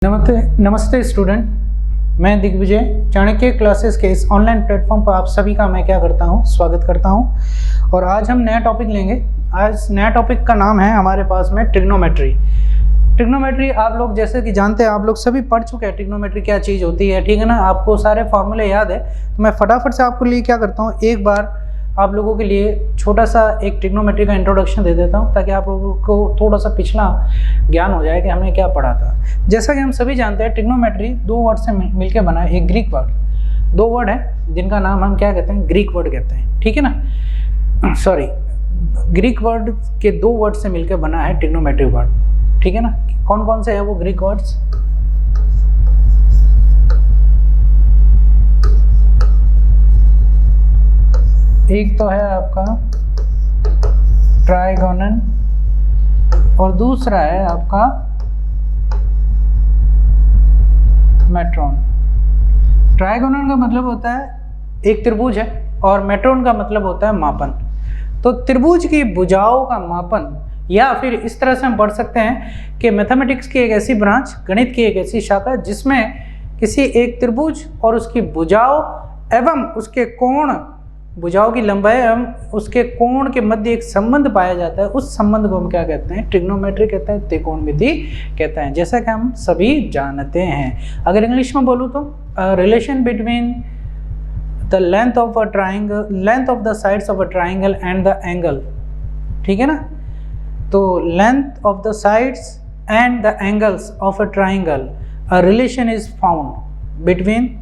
नमस्ते नमस्ते स्टूडेंट, मैं दिग्विजय चाणक्य क्लासेस के इस ऑनलाइन प्लेटफॉर्म पर आप सभी का मैं क्या करता हूं, स्वागत करता हूं। और आज हम नया टॉपिक लेंगे। आज नया टॉपिक का नाम है हमारे पास में ट्रिग्नोमेट्री। ट्रिग्नोमेट्री आप लोग जैसे कि जानते हैं, आप लोग सभी पढ़ चुके हैं ट्रिग्नोमेट्री क्या चीज़ होती है, ठीक है ना। आपको सारे फॉर्मूले याद है, तो मैं फटाफट से आपके लिए क्या करता हूँ, एक बार आप लोगों के लिए छोटा सा एक ट्रिग्नोमेट्री का इंट्रोडक्शन दे देता हूँ, ताकि आप लोगों को थोड़ा सा पिछला ज्ञान हो जाए कि हमने क्या पढ़ा था। जैसा कि हम सभी जानते हैं, ट्रिग्नोमेट्री दो वर्ड से मिलकर बना है। एक ग्रीक वर्ड, दो वर्ड है जिनका नाम हम क्या कहते हैं, ग्रीक वर्ड कहते हैं, ठीक है ना। सॉरी, ग्रीक वर्ड के दो वर्ड से मिलकर बना है ट्रिग्नोमेट्री वर्ड, ठीक है ना। कौन कौन से है वो ग्रीक वर्ड्स? एक तो है आपका ट्राइगोनन और दूसरा है आपका मेट्रोन। ट्राइगोनन का मतलब होता है एक त्रिभुज है और मेट्रोन का मतलब होता है मापन। तो त्रिभुज की भुजाओं का मापन, या फिर इस तरह से हम पढ़ सकते हैं कि मैथमेटिक्स की एक ऐसी ब्रांच, गणित की एक ऐसी शाखा जिसमें किसी एक त्रिभुज और उसकी भुजाओं एवं उसके कोण, भुजाओं की लंबाई एवं उसके कोण के मध्य एक संबंध पाया जाता है। उस संबंध को हम क्या कहते हैं, ट्रिग्नोमेट्री कहते हैं, त्रिकोणमिति कहते हैं, जैसा कि हम सभी जानते हैं। अगर इंग्लिश में बोलूँ तो relation between the length of a triangle, length of the sides of a triangle and the angle, ठीक है ना। तो length of the sides and the angles of a triangle, a relation is found between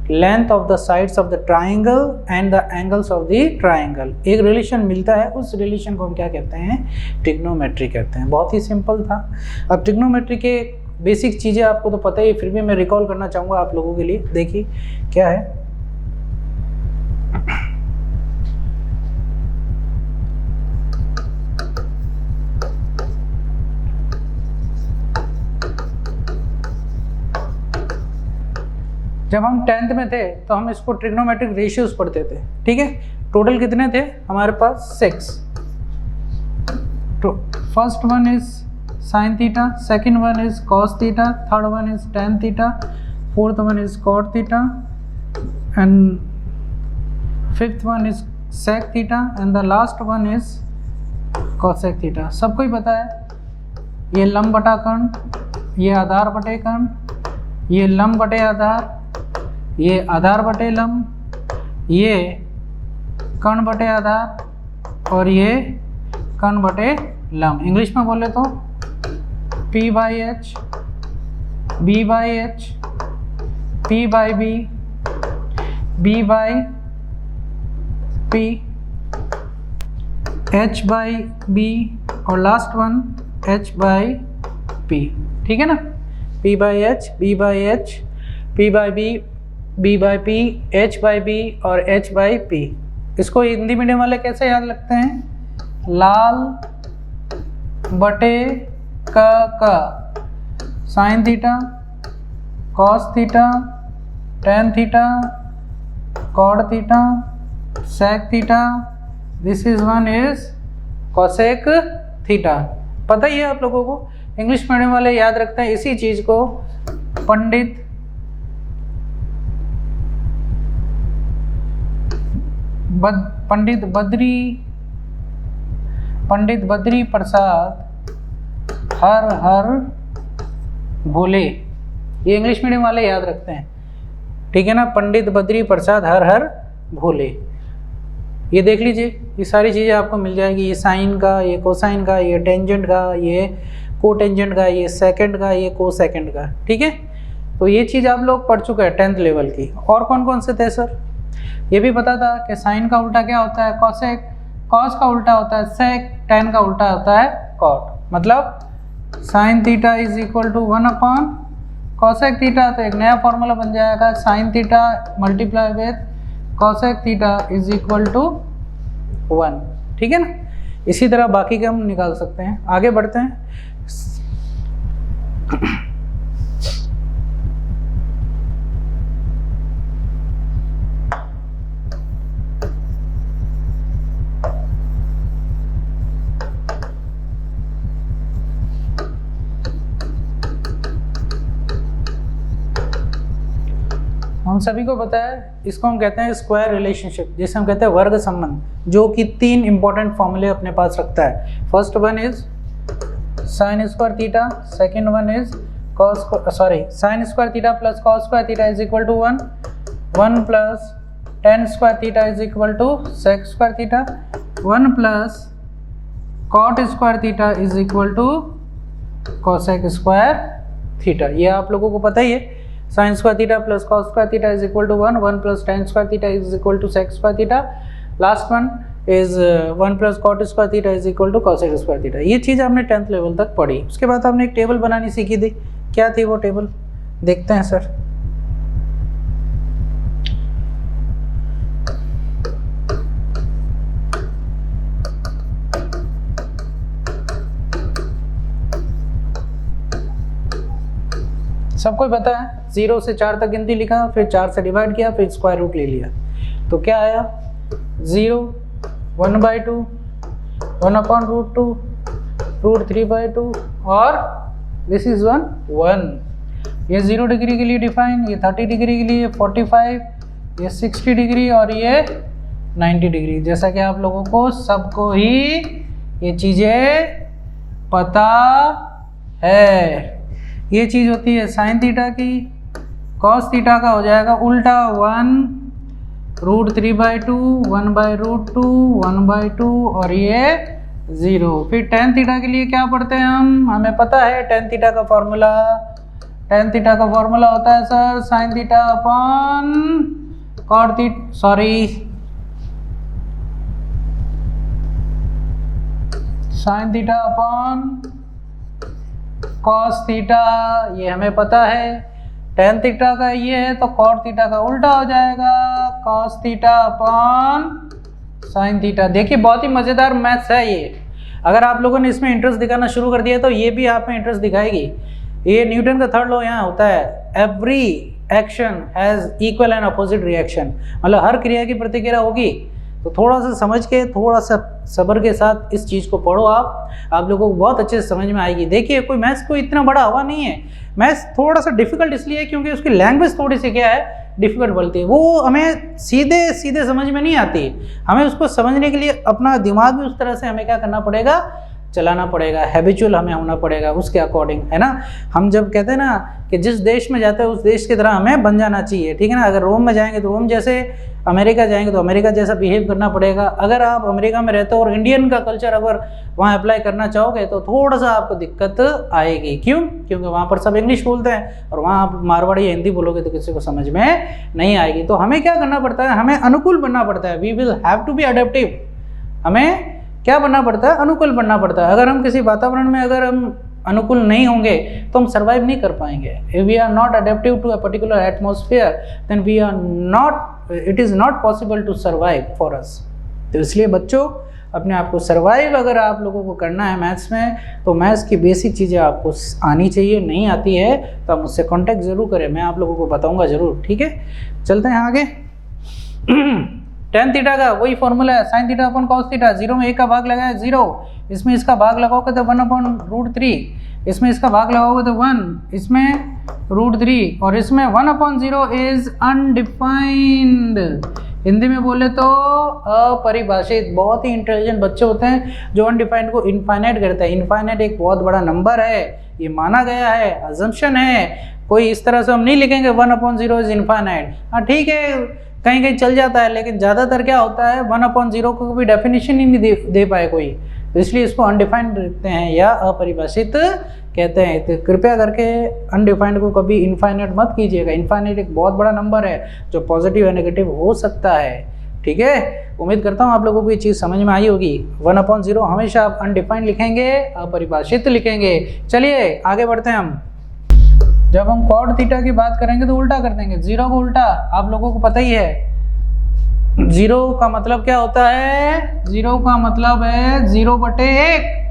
length of the sides of the triangle and the angles of the triangle. एक relation मिलता है, उस relation को हम क्या कहते हैं, ट्रिग्नोमेट्री कहते हैं। बहुत ही सिंपल था। अब ट्रिग्नोमेट्री के बेसिक चीज़ें आपको तो पता ही, फिर भी मैं रिकॉल करना चाहूँगा आप लोगों के लिए। देखिए क्या है, जब हम 10th में थे तो हम इसको ट्रिग्नोमेट्रिक रेशियोज पढ़ते थे, ठीक है। टोटल कितने थे हमारे पास? 6। तो first one is sine theta, second one is cos theta, third one is tan theta, fourth one is cot theta and fifth one is sec theta and the last one is cosec theta. सबको ही पता है, ये लंब बटा कर्ण, ये आधार बटे कर्ण, ये लंब बटे आधार, ये आधार बटे लंब, ये कर्ण बटे आधार और ये कर्ण बटे लंब। इंग्लिश में बोले तो P by H, B by H, P by B, B by P, H by B और last one H by P, ठीक है ना। P by H, B by H, P by B, B by P, H by B और H by P। इसको Hindi medium वाले कैसे याद रखते हैं? लाल बटे क sine theta, cos theta, tan theta, cot theta, sec theta, this is one is cosec theta. पता ही है आप लोगों को, इंग्लिश मीडियम वाले याद रखते हैं इसी चीज को। पंडित बद्री प्रसाद हर भोले, ये इंग्लिश मीडियम वाले याद रखते हैं, ठीक है ना। पंडित बद्री प्रसाद हर भोले, ये देख लीजिए, ये सारी चीज़ें आपको मिल जाएगी। ये साइन का, ये कोसाइन का, ये टेंजेंट का, ये कोटेंजेंट का, ये सेकंड का, ये कोसेकंड का, ठीक है। तो ये चीज़ आप लोग पढ़ चुके हैं 10th लेवल की। और कौन कौन से थे सर? ये भी पता था कि साइन का उल्टा क्या होता है, कॉसेक, कॉस का उल्टा होता है सेक, टेन का उल्टा होता है कॉट। मतलब sine theta is equal to 1 upon cosec theta. तो एक नया फॉर्मूला बन जाएगा, sine theta multiply with cosec theta is equal to 1, ठीक है ना। इसी तरह बाकी के हम निकाल सकते हैं। आगे बढ़ते हैं। हम सभी को पता है, इसको हम कहते हैं स्क्वायर रिलेशनशिप, जिसे हम कहते हैं वर्ग संबंध, जो कि 3 इंपॉर्टेंट फॉर्मूले अपने पास रखता है। First one is sine square theta, second one is sine square theta plus cos square theta is equal to 1, 1 plus tan square theta is equal to sec square theta, 1 plus cot square theta is equal to cosec square theta. ये आप लोगों को पता ही है, sine square theta plus cos square theta is equal to 1, 1 plus tan square theta is equal to sec square theta, last one is 1 plus cot square theta is equal to cosec square theta. ये चीज़ आपने 10th level तक पढ़ी। उसके बाद आपने एक table बनानी सीखी थी, क्या थी वो टेबल, देखते हैं सर। सबको पता है, 0 से 4 तक गिनती लिखा, फिर 4 से डिवाइड किया, फिर स्क्वायर रूट ले लिया, तो क्या आया 0, 1/2, 1/√2, √3/2 और दिस इज 1। ये 0 डिग्री के लिए डिफाइन, ये 30 डिग्री के लिए 45, ये 60 डिग्री और ये 90 डिग्री। जैसा कि आप लोगों को सबको ही ये चीज़ें पता है। ये चीज़ होती है साइन थीटा की, कॉस थीटा का हो जाएगा उल्टा 1 √3/2, 1/√2, 1/2 और ये 0। फिर टेन थीटा के लिए क्या पढ़ते हैं हम, हमें पता है टेन थीटा का फॉर्मूला, टेन थीटा का फॉर्मूला होता है sir sine theta upon cot theta, sine theta upon cos theta, ये हमें पता है। टेन थीटा का ये है तो कॉट थीटा का उल्टा हो जाएगा cos theta upon sine theta. देखिए बहुत ही मज़ेदार मैथ्स है ये। अगर आप लोगों ने इसमें इंटरेस्ट दिखाना शुरू कर दिया तो ये भी आप में इंटरेस्ट दिखाएगी। ये न्यूटन का थर्ड लॉ यहाँ होता है, every action has equal and opposite reaction, मतलब हर क्रिया की प्रतिक्रिया होगी। तो थोड़ा सा समझ के, थोड़ा सा सब्र के साथ इस चीज़ को पढ़ो, आप लोगों को बहुत अच्छे से समझ में आएगी। देखिए कोई मैथ्स कोई इतना बड़ा हवा नहीं है, मैथ्स थोड़ा सा डिफिकल्ट इसलिए है क्योंकि उसकी लैंग्वेज थोड़ी सी क्या है, डिफिकल्ट बोलती है। वो हमें सीधे सीधे समझ में नहीं आती, हमें उसको समझने के लिए अपना दिमाग भी उस तरह से हमें क्या करना पड़ेगा, चलाना पड़ेगा, हैबिचुअल हमें होना पड़ेगा उसके अकॉर्डिंग, है ना। हम जब कहते हैं ना कि जिस देश में जाते हैं उस देश की तरह हमें बन जाना चाहिए, ठीक है ना। अगर रोम में जाएंगे तो रोम जैसे, अमेरिका जाएंगे तो अमेरिका जैसा बिहेव करना पड़ेगा। अगर आप अमेरिका में रहते हो और इंडियन का कल्चर अगर वहाँ अप्लाई करना चाहोगे तो थोड़ा सा आपको दिक्कत आएगी। क्यों? क्योंकि वहाँ पर सब इंग्लिश बोलते हैं और वहाँ आप मारवाड़ी या हिंदी बोलोगे तो किसी को समझ में नहीं आएगी। तो हमें क्या करना पड़ता है, हमें अनुकूल बनना पड़ता है। We will have to be adaptive, हमें क्या बनना पड़ता है, अनुकूल बनना पड़ता है। अगर हम किसी वातावरण में अगर हम अनुकूल नहीं होंगे तो हम सर्वाइव नहीं कर पाएंगे। If we are not adaptive to a particular atmosphere then we are not, it is not possible to survive for us. तो इसलिए बच्चों अपने आप को सर्वाइव अगर आप लोगों को करना है मैथ्स में, तो मैथ्स की बेसिक चीज़ें आपको आनी चाहिए। नहीं आती है तो आप मुझसे कॉन्टैक्ट ज़रूर करें, मैं आप लोगों को बताऊँगा ज़रूर, ठीक है। चलते हैं आगे। टेन थीटा का वही फॉर्मूला है, sign theta upon cos theta. 0 में 1 का भाग लगाया 0, इसमें इसका भाग लगाओगे तो 1/√3, इसमें इसका भाग लगाओगे तो 1, इसमें √3 और इसमें 1/0 इज अनडिफाइंड। हिंदी में बोले तो अपरिभाषित। बहुत ही इंटेलिजेंट बच्चे होते हैं जो अनडिफाइंड को इनफाइनाइट करते हैं। इनफाइनाइट एक बहुत बड़ा नंबर है, ये माना गया है, अजम्पशन है, कोई इस तरह से हम नहीं लिखेंगे 1/0 इज इनफाइनाइट। हाँ ठीक है, कहीं कहीं चल जाता है, लेकिन ज़्यादातर क्या होता है 1/0 को भी डेफिनेशन ही नहीं दे पाए कोई, तो इसलिए इसको अनडिफाइंड रखते हैं या अपरिभाषित कहते हैं। तो कृपया करके अनडिफाइंड को कभी इनफाइनाइट मत कीजिएगा। इनफाइनाइट एक बहुत बड़ा नंबर है जो पॉजिटिव या नेगेटिव हो सकता है, ठीक है। उम्मीद करता हूँ आप लोगों को ये चीज़ समझ में आई होगी। 1/0 हमेशा आप अनडिफाइंड लिखेंगे, अपरिभाषित लिखेंगे। चलिए आगे बढ़ते हैं हम। जब हम कॉट थीटा की बात करेंगे तो उल्टा कर देंगे, 0 को उल्टा, आप लोगों को पता ही है 0 का मतलब क्या होता है, 0 का मतलब है 0/1।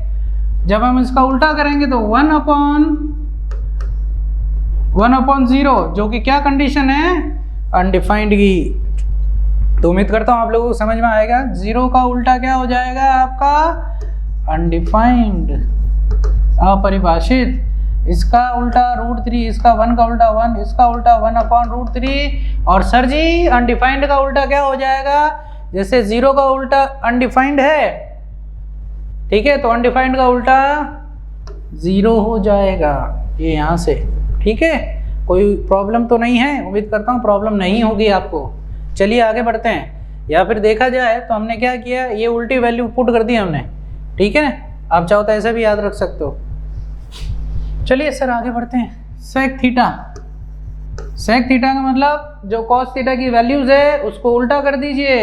जब हम इसका उल्टा करेंगे तो 1/0, जो कि क्या कंडीशन है, अनडिफाइंड की। तो उम्मीद करता हूँ आप लोगों को समझ में आएगा। 0 का उल्टा क्या हो जाएगा आपका, अनडिफाइंड, अपरिभाषित। इसका उल्टा √3, इसका 1 का उल्टा 1, इसका उल्टा 1/√3। और सर जी अनडिफाइंड का उल्टा क्या हो जाएगा? जैसे 0 का उल्टा अनडिफाइंड है, ठीक है, तो अनडिफाइंड का उल्टा 0 हो जाएगा, ये यहाँ से। ठीक है, कोई प्रॉब्लम तो नहीं है? उम्मीद करता हूँ प्रॉब्लम नहीं होगी आपको। चलिए आगे बढ़ते हैं। या फिर देखा जाए तो हमने क्या किया, ये उल्टी वैल्यू पुट कर दी हमने, ठीक है। आप चाहो तो ऐसे भी याद रख सकते हो। चलिए सर आगे बढ़ते हैं। सेक थीटा, सेक थीटा का मतलब जो कॉस थीटा की वैल्यूज है उसको उल्टा कर दीजिए।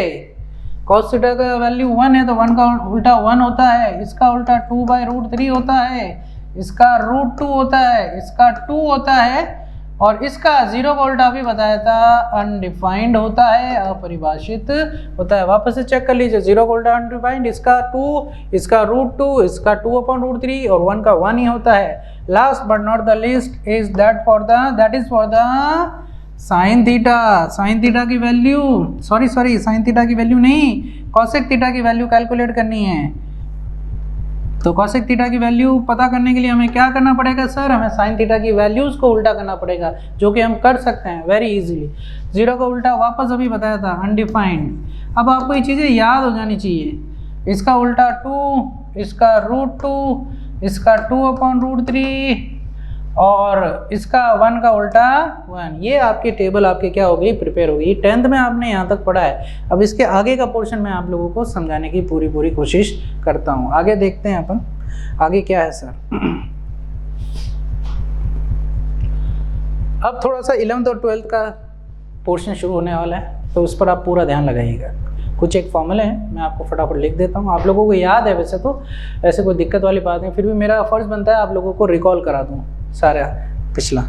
कॉस थीटा का वैल्यू 1 है तो 1 का उल्टा 1 होता है, इसका उल्टा 2/√3 होता है, इसका √2 होता है, इसका 2 होता है, और इसका 0 का उल्टा भी बताया था अनडिफाइंड होता है, अपरिभाषित होता है। वापस से चेक कर लीजिए, 0 का उल्टा अनडिफाइंड, इसका 2, इसका √2, इसका 2/√3 और 1 का 1 ही होता है। Last but not the least is that is for the sine theta. Sine theta की वैल्यू साइन थीटा की वैल्यू नहीं, कॉसेक थीटा की वैल्यू कैलकुलेट करनी है। तो कॉसेक थीटा की वैल्यू पता करने के लिए हमें क्या करना पड़ेगा सर? हमें साइन थीटा की वैल्यूज़ को उल्टा करना पड़ेगा, जो कि हम कर सकते हैं वेरी इजीली। 0 का उल्टा वापस अभी बताया था अनडिफाइंड। अब आपको ये चीज़ें याद हो जानी चाहिए। इसका उल्टा 2, इसका √2, इसका 2/√3 और इसका 1 का उल्टा 1। ये आपकी टेबल आपके क्या हो गई, प्रिपेयर हो गई। 10th में आपने यहाँ तक पढ़ा है। अब इसके आगे का पोर्शन मैं आप लोगों को समझाने की पूरी कोशिश करता हूँ। आगे देखते हैं अपन, आगे क्या है सर। अब थोड़ा सा 11th और 12th का पोर्शन शुरू होने वाला है, तो उस पर आप पूरा ध्यान लगाइएगा। कुछ एक फॉर्मूले हैं, मैं आपको फटाफट लिख देता हूँ। आप लोगों को याद है वैसे तो, ऐसे कोई दिक्कत वाली बात नहीं, फिर भी मेरा फ़र्ज़ बनता है आप लोगों को रिकॉल करा दूँ सारा पिछला।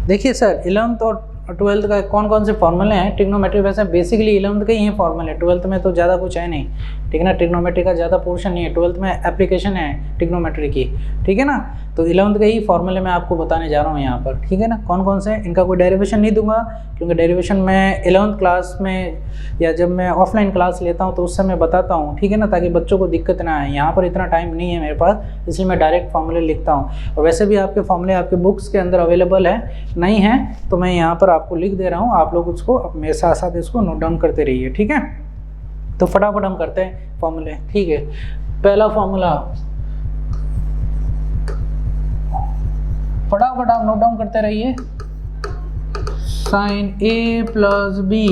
देखिए सर 11th और 12th का कौन कौन से फॉर्मूले हैं ट्रिग्नोमेट्री। वैसे बेसिकली 11th के ही हैं फॉर्मूले, 12th में तो ज़्यादा कुछ है नहीं, ठीक है ना। ट्रिग्नोमेट्री का ज़्यादा पोर्शन नहीं है, 12th में एप्लीकेशन है ट्रिग्नोमेट्री की, ठीक है ना। तो 11th के ही फॉर्मूले मैं आपको बताने जा रहा हूँ यहाँ पर, ठीक है ना। कौन कौन से, इनका कोई डेरिवेशन नहीं दूंगा, क्योंकि डेरिवेशन मैं 11th क्लास में या जब मैं ऑफलाइन क्लास लेता हूँ तो उस समय बताता हूँ, ठीक है ना, ताकि बच्चों को दिक्कत ना आए। यहाँ पर इतना टाइम नहीं है मेरे पास, इसलिए मैं डायरेक्ट फॉर्मूले लिखता हूँ। और वैसे भी आपके फॉर्मूले आपके बुक्स के अंदर अवेलेबल है, नहीं है तो मैं यहाँ पर आपको लिख दे रहा हूँ, आप लोग उसको मेरे साथ साथ इसको नोट डाउन करते रहिए, ठीक है। तो फटाफट हम करते हैं फॉर्मूले, ठीक है। पहला फॉर्मूला फटाफट आप नोट डाउन करते रहिए। Sign A plus B,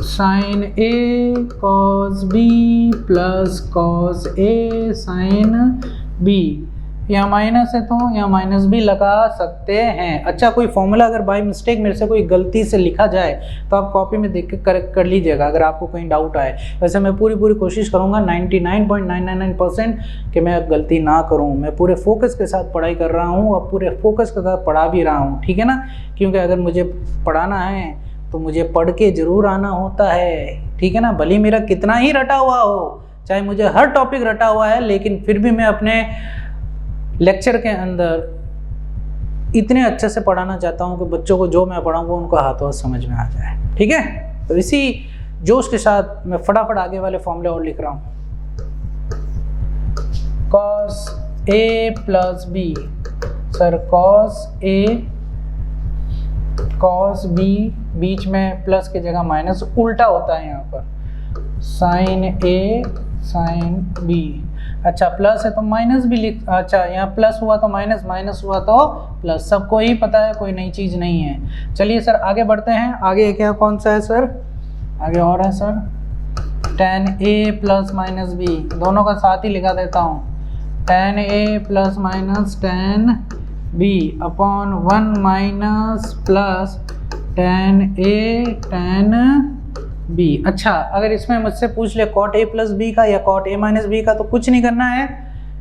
sign A cos B plus cos A sine B. यहाँ माइनस है तो यहाँ माइनस भी लगा सकते हैं। अच्छा, कोई फॉर्मूला अगर बाय मिस्टेक मेरे से कोई गलती से लिखा जाए तो आप कॉपी में देख के करेक्ट कर लीजिएगा, अगर आपको कहीं डाउट आए। वैसे मैं पूरी कोशिश करूँगा 99.999% कि मैं गलती ना करूँ। मैं पूरे फोकस के साथ पढ़ाई कर रहा हूँ और पूरे फोकस के साथ पढ़ा भी रहा हूँ, ठीक है ना। क्योंकि अगर मुझे पढ़ाना है तो मुझे पढ़ के ज़रूर आना होता है, ठीक है ना। भले मेरा कितना ही रटा हुआ हो, चाहे मुझे हर टॉपिक रटा हुआ है, लेकिन फिर भी मैं अपने लेक्चर के अंदर इतने अच्छे से पढ़ाना चाहता हूँ कि बच्चों को जो मैं पढ़ाऊँगा उनको हाथों हाथ समझ में आ जाए, ठीक है। तो इसी जोश के साथ मैं फटाफट आगे वाले फॉर्मूले और लिख रहा हूँ। Cos A plus B, sir cos A cos B, बीच में प्लस की जगह माइनस उल्टा होता है यहाँ पर, साइन ए साइन बी। अच्छा, प्लस है तो माइनस भी लिख, अच्छा यहाँ प्लस हुआ तो माइनस, माइनस हुआ तो प्लस, सबको ही पता है, कोई नई चीज़ नहीं है। चलिए सर आगे बढ़ते हैं। आगे क्या कौन सा है सर? आगे और है sir tan a plus minus B, दोनों का साथ ही लिखा देता हूँ। tan a plus minus tan b upon 1 minus plus tan a tan b। अच्छा, अगर इसमें मुझसे पूछ ले cot a प्लस बी का या cot a माइनस बी का, तो कुछ नहीं करना है,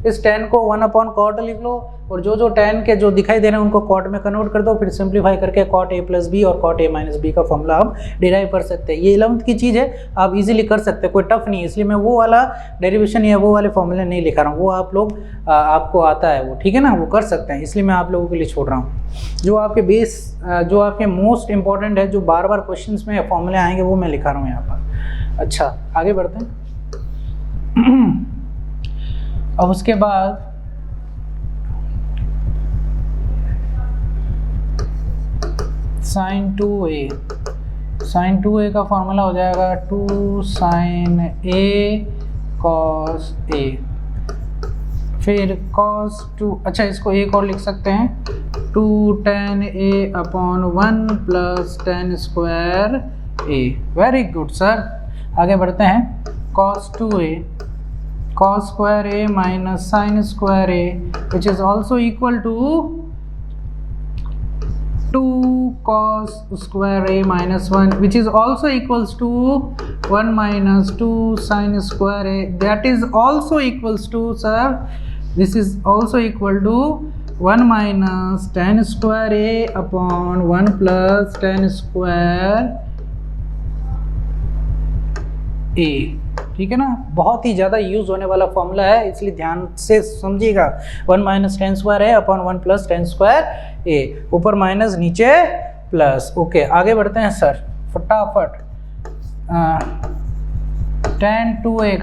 इस tan को 1 अपॉन cot लिख लो और जो tan के जो दिखाई दे रहे हैं उनको cot में कन्वर्ट कर दो, फिर सिंप्लीफाई करके cot a प्लस बी और cot a माइनस बी का फॉर्मूला आप डिराइव कर सकते हैं। ये 11th की चीज़ है, आप इजीली कर सकते हैं, कोई टफ नहीं है। इसलिए मैं वो वाला डेरिवेशन या वो वाले फॉर्मूले नहीं लिखा रहा हूँ, वो आप लोग आपको आता है वो, ठीक है ना, वो कर सकते हैं। इसलिए मैं आप लोगों के लिए छोड़ रहा हूँ। जो आपके बेस, जो आपके मोस्ट इंपॉर्टेंट है, जो बार बार क्वेश्चन में फॉर्मूले आएंगे, वो मैं लिखा रहा हूँ यहाँ पर। अच्छा, आगे बढ़ते हैं। अब उसके बाद साइन 2a, साइन 2a का फॉर्मूला हो जाएगा 2 साइन a कॉस a, फिर कॉस 2, अच्छा इसको एक और लिख सकते हैं 2 tan a upon 1 plus tan square a। Very good sir. आगे बढ़ते हैं, cos 2a cos square a minus sine square a which is also equal to 2 cos square a minus 1 which is also equals to 1 minus 2 sin square a, that is also equals to, sir, this is also equal to 1 minus tan square a upon 1 plus tan square a। ठीक है ना, बहुत ही ज़्यादा use होने वाला formula है, इसलिए ध्यान से समझिएगा। 1 माइनस टेन स्क्वायर है अपॉन 1 प्लस टेन स्क्वायर ए, ऊपर माइनस नीचे प्लस। ओके आगे बढ़ते हैं सर फटाफट। tan 2a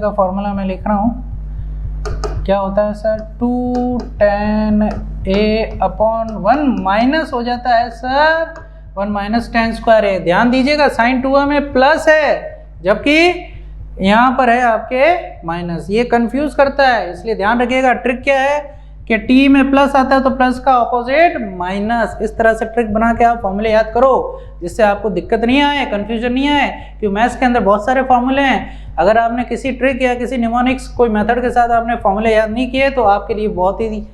का फॉर्मूला मैं लिख रहा हूँ, क्या होता है sir 2 tan a upon 1 minus हो जाता है सर 1 माइनस टेन स्क्वायर है। ध्यान दीजिएगा साइन 2a में प्लस है जबकि यहाँ पर है आपके माइनस, ये कंफ्यूज करता है, इसलिए ध्यान रखिएगा। ट्रिक क्या है कि टी में प्लस आता है तो प्लस का ऑपोजिट माइनस, इस तरह से ट्रिक बना के आप फॉर्मूले याद करो जिससे आपको दिक्कत नहीं आए, कंफ्यूजन नहीं आए, क्योंकि मैथ्स के अंदर बहुत सारे फॉर्मूले हैं। अगर आपने किसी ट्रिक या किसी निमोनिक्स कोई मेथड के साथ आपने फॉर्मूले याद नहीं किए तो आपके लिए बहुत ही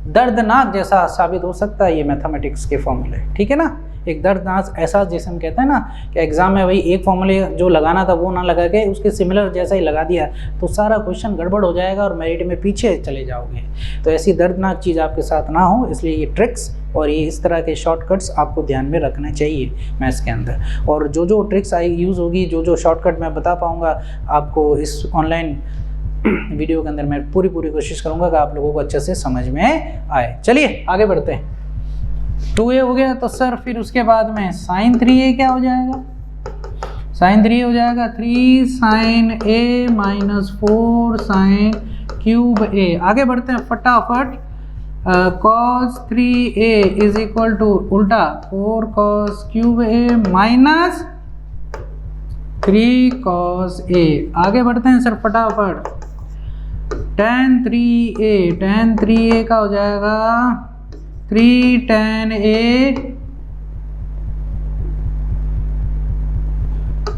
दर्दनाक जैसा साबित हो सकता है ये मैथमेटिक्स के फॉर्मूले। ठीक है ना, एक दर्दनाक एहसास जैसे हम कहते हैं ना कि एग्जाम में भाई एक फॉर्मूले जो लगाना था वो ना लगा के उसके सिमिलर जैसा ही लगा दिया तो सारा क्वेश्चन गड़बड़ हो जाएगा और मेरिट में पीछे चले जाओगे। तो ऐसी दर्दनाक चीज़ आपके साथ ना हो, इसलिए ये ट्रिक्स और ये इस तरह के शॉर्टकट्स आपको ध्यान में रखने चाहिए मैथ्स के अंदर। और जो जो ट्रिक्स यूज़ होगी, जो जो शॉर्टकट मैं बता पाऊँगा आपको इस ऑनलाइन वीडियो के अंदर, मैं पूरी कोशिश करूँगा कि आप लोगों को अच्छे से समझ में आए। चलिए आगे बढ़ते हैं। 2a हो गया तो सर फिर उसके बाद में साइन 3a क्या हो जाएगा, साइन 3 हो जाएगा 3 sine a minus 4 sine cube a। आगे बढ़ते हैं फटाफट। cos 3a is equal to उल्टा 4 cos cube a minus 3 cos a। आगे बढ़ते हैं सर फटाफट। tan 3a का हो जाएगा 3 tan a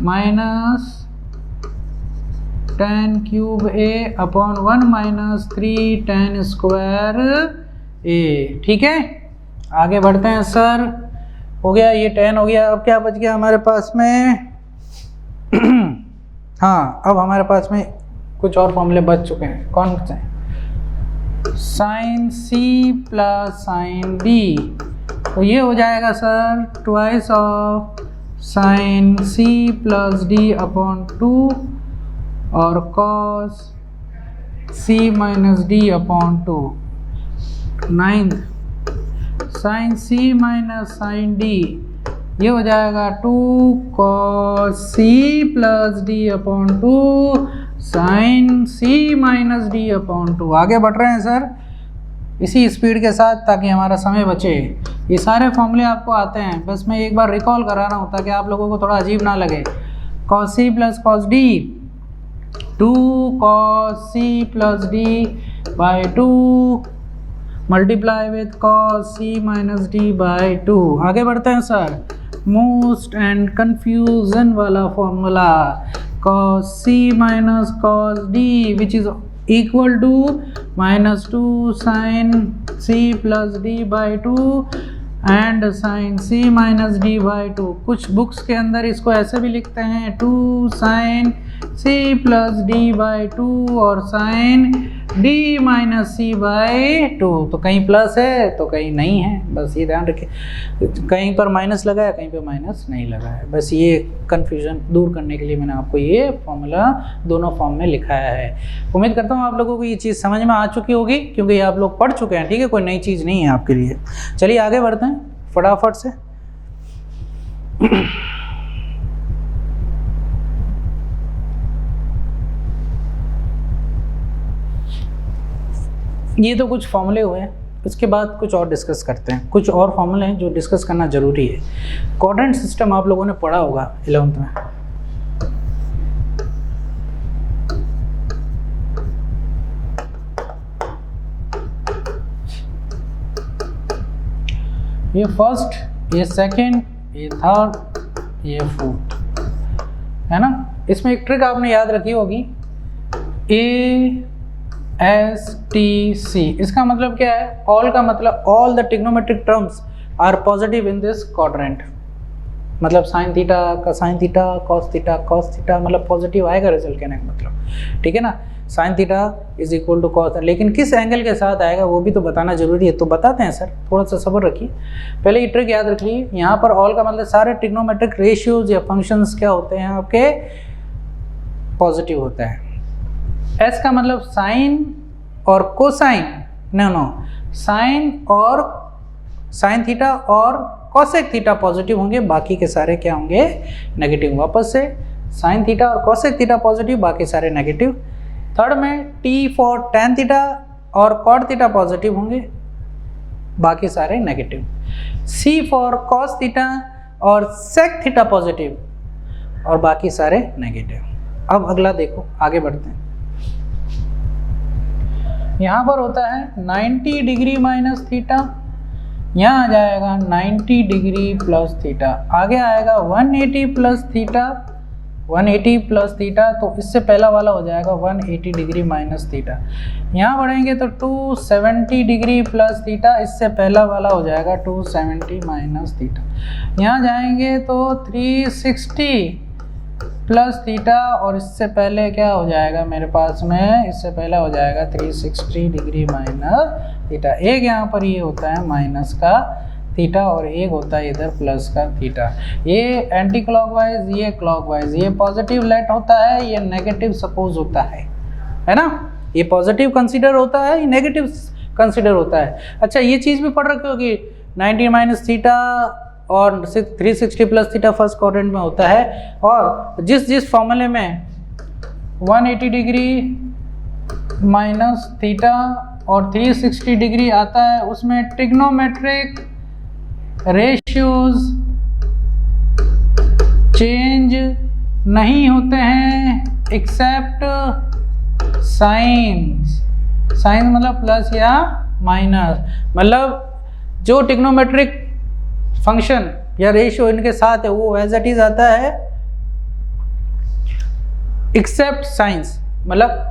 minus tan cube a upon 1 minus 3 tan square a। ठीक है, आगे बढ़ते हैं सर। हो गया ये tan हो गया, अब क्या बच गया हमारे पास में हाँ, अब हमारे पास में कुछ और फॉर्मूले बच चुके हैं। कौन से? Sine c plus sine d, तो ये हो जाएगा sir twice of sine c plus d upon 2 और cos c minus d upon 2। 9th sine c minus sine d, ये हो जाएगा 2 cos c plus d upon 2 sine c minus d upon 2। आगे बढ़ रहे हैं सर इसी स्पीड के साथ ताकि हमारा समय बचे। ये सारे फॉर्मूले आपको आते हैं, बस मैं एक बार रिकॉल करा रहा हूँ ताकि आप लोगों को थोड़ा अजीब ना लगे। cos c plus cos d, 2 cos c plus d by 2 multiply with cos c minus d by 2। आगे बढ़ते हैं सर, मोस्ट एंड कंफ्यूजन वाला formula cos c minus cos d which is equal to minus 2 sine c plus d by 2 and sine c minus d by 2। कुछ books के अंदर इसको ऐसे भी लिखते हैं 2 sine c plus d by 2 और sine d minus c by 2। तो कहीं प्लस है तो कहीं नहीं है, बस ये ध्यान रखिए, कहीं पर माइनस लगा है कहीं पर माइनस नहीं लगा है। बस ये कन्फ्यूजन दूर करने के लिए मैंने आपको ये फॉर्मूला दोनों फॉर्म में लिखाया है। उम्मीद करता हूँ आप लोगों को ये चीज़ समझ में आ चुकी होगी क्योंकि ये आप लोग पढ़ चुके हैं। ठीक है, कोई नई चीज़ नहीं है आपके लिए। चलिए आगे बढ़ते हैं फटाफट से। ये तो कुछ फॉर्मूले हुए हैं, उसके बाद कुछ और डिस्कस करते हैं, कुछ और फॉर्मूले हैं जो डिस्कस करना ज़रूरी है। क्वाड्रेंट सिस्टम आप लोगों ने पढ़ा होगा 11th में। ये फर्स्ट, ये सेकंड, ये थर्ड, ये फोर्थ, है ना। इसमें एक ट्रिक आपने याद रखी होगी, ASTC। इसका मतलब क्या है? ऑल का मतलब all the trigonometric terms are positive in this quadrant. मतलब साइन थीटा का sine theta, cos theta cos theta, मतलब पॉजिटिव आएगा रिजल्ट कहने का मतलब, ठीक है ना। Sine theta is equal to cos, लेकिन किस एंगल के साथ आएगा वो भी तो बताना जरूरी है। तो बताते हैं सर, थोड़ा सा सब्र रखिए। पहले ये ट्रिक याद रख लीजिए, यहाँ पर ऑल का मतलब सारे ट्रिग्नोमेट्रिक रेशियोज या फंक्शंस क्या होते हैं आपके? पॉजिटिव होता है। एस का मतलब साइन और कोसाइन, नो साइन और साइन थीटा और कॉसेक थीटा पॉजिटिव होंगे, बाकी के सारे क्या होंगे? नेगेटिव। वापस से साइन थीटा और कॉसेक थीटा पॉजिटिव, बाकी सारे नेगेटिव। थर्ड में टी फॉर टैन थीटा और कॉट थीटा पॉजिटिव होंगे, बाकी सारे negative. C for cos theta और सेक थीटा पॉजिटिव और बाकी सारे नेगेटिव। अब अगला देखो, आगे बढ़ते हैं। यहाँ पर होता है 90 डिग्री माइनस थीटा, यहाँ आ जाएगा 90 डिग्री प्लस थीटा, आगे आएगा 180 प्लस थीटा, 180 प्लस थीटा, तो इससे पहला वाला हो जाएगा 180 डिग्री माइनस थीटा। यहाँ बढ़ेंगे तो 270 डिग्री प्लस थीटा, इससे पहला वाला हो जाएगा 270 माइनस थीटा। यहाँ जाएंगे तो 360 प्लस थीटा, और इससे पहले क्या हो जाएगा मेरे पास में? इससे पहले हो जाएगा 360 डिग्री माइनस थीटा। एक यहाँ पर ये होता है माइनस का थीटा और एक होता है इधर प्लस का थीटा। ये एंटी क्लॉकवाइज, ये क्लॉकवाइज, ये पॉजिटिव लेट होता है, ये नेगेटिव सपोज होता है ना। ये पॉजिटिव कंसीडर होता है, ये नेगेटिव कंसीडर होता है। अच्छा, ये चीज़ भी पढ़ रखे हो कि 90 माइनस थीटा और 360 प्लस थीटा फर्स्ट क्वाड्रेंट में होता है, और जिस फॉर्मूले में 180 डिग्री माइनस थीटा और 360 डिग्री आता है उसमें ट्रिग्नोमेट्रिक रेशियोज चेंज नहीं होते हैं एक्सेप्ट साइंस। साइंस मतलब प्लस या माइनस, मतलब जो ट्रिग्नोमेट्रिक फंक्शन या रेशियो इनके साथ है वो एज इट इज आता है एक्सेप्ट साइंस, मतलब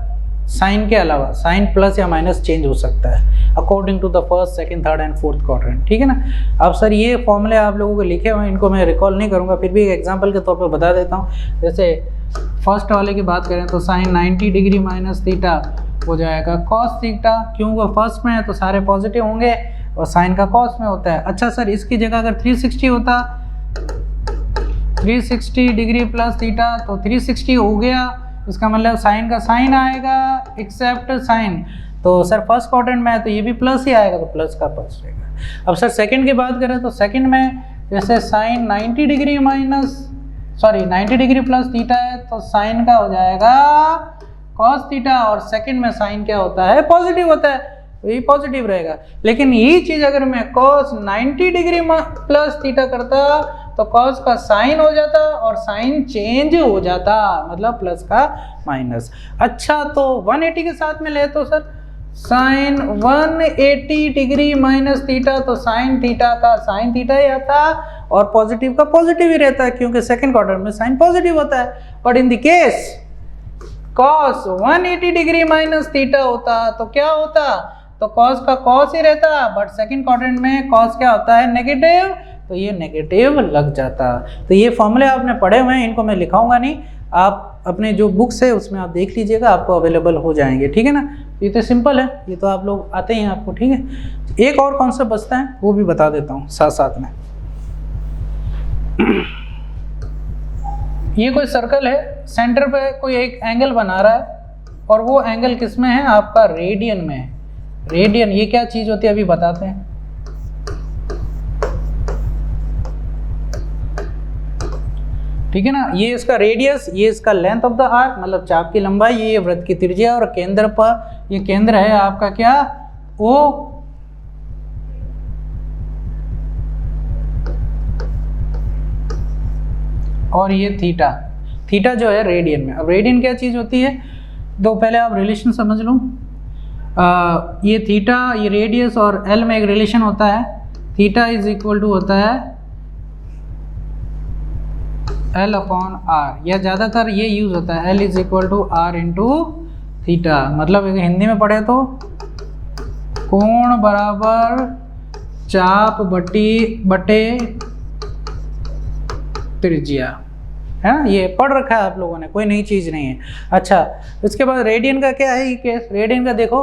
साइन के अलावा। साइन प्लस या माइनस चेंज हो सकता है according to the first, second, third and fourth quadrant, ठीक है ना। अब सर ये फॉर्मूले आप लोगों को लिखे हुए हैं, इनको मैं रिकॉल नहीं करूंगा, फिर भी एक एग्जांपल के तौर पे बता देता हूँ। जैसे फर्स्ट वाले की बात करें तो साइन 90 डिग्री माइनस थीटा हो जाएगा कॉस थीटा, क्यों? वो फर्स्ट में है तो सारे पॉजिटिव होंगे और साइन का कॉस में होता है। अच्छा सर, इसकी जगह अगर 360 होता, 360 डिग्री प्लस थीटा, तो 360 हो गया, इसका मतलब साइन का साइन आएगा एक्सेप्ट साइन। तो सर फर्स्ट क्वाड्रेंट में है तो ये भी प्लस ही आएगा, तो प्लस का प्लस रहेगा। अब सर सेकंड की बात करें तो सेकंड में जैसे साइन 90 डिग्री प्लस थीटा है तो साइन का हो जाएगा कॉस थीटा, और सेकंड में साइन क्या होता है? पॉजिटिव होता है, तो ये पॉजिटिव रहेगा। लेकिन ये चीज़ अगर मैं कॉस 90 डिग्री प्लस थीटा करता तो कॉस का साइन हो जाता और साइन चेंज हो जाता, मतलब प्लस का माइनस। अच्छा, तो 180 के साथ में ले तो sir sine 180 degree minus theta, तो साइन थीटा का साइन थीटा ही आता और पॉजिटिव का पॉजिटिव ही रहता है, क्योंकि सेकंड क्वाड्रेंट में साइन पॉजिटिव होता है। But in the case cos 180 degree minus theta होता तो क्या होता? तो कॉस का कॉस ही रहता, बट सेकंड क्वाड्रेंट में कॉस क्या होता है? नेगेटिव, तो ये नेगेटिव लग जाता। तो ये फॉर्मूले आपने पढ़े हुए हैं, इनको मैं लिखाऊंगा नहीं, आप अपने जो बुक्स है उसमें आप देख लीजिएगा, आपको अवेलेबल हो जाएंगे, ठीक है ना। ये तो सिंपल है, ये तो आप लोग आते ही हैं आपको, ठीक है। एक और कॉन्सेप्ट बचता है, वो भी बता देता हूँ साथ साथ में। ये कोई सर्कल है, सेंटर पे कोई एक एंगल बना रहा है और वो एंगल किस में है? आपका रेडियन में है। रेडियन ये क्या चीज़ होती है अभी बताते हैं। ठीक है ना, ये इसका रेडियस, ये इसका लेंथ ऑफ द आर्क, मतलब चाप की लंबाई, ये वृत्त की त्रिज्या, और केंद्र पर ये केंद्र है आपका क्या? ओ और ये थीटा, थीटा जो है रेडियन में। अब रेडियन क्या चीज़ होती है, तो पहले आप रिलेशन समझ लो। ये थीटा, ये रेडियस और एल में एक रिलेशन होता है, थीटा इज इक्वल टू होता है एल अपॉन आर, या ज़्यादातर ये यूज़ होता है L is equal to R into theta. मतलब हिंदी में पढ़े तो कोण बराबर चाप बटे त्रिज्या, है ना। ये पढ़ रखा है आप लोगों ने, कोई नई चीज़ नहीं है। अच्छा, इसके बाद रेडियन का क्या है ये केस। रेडियन का देखो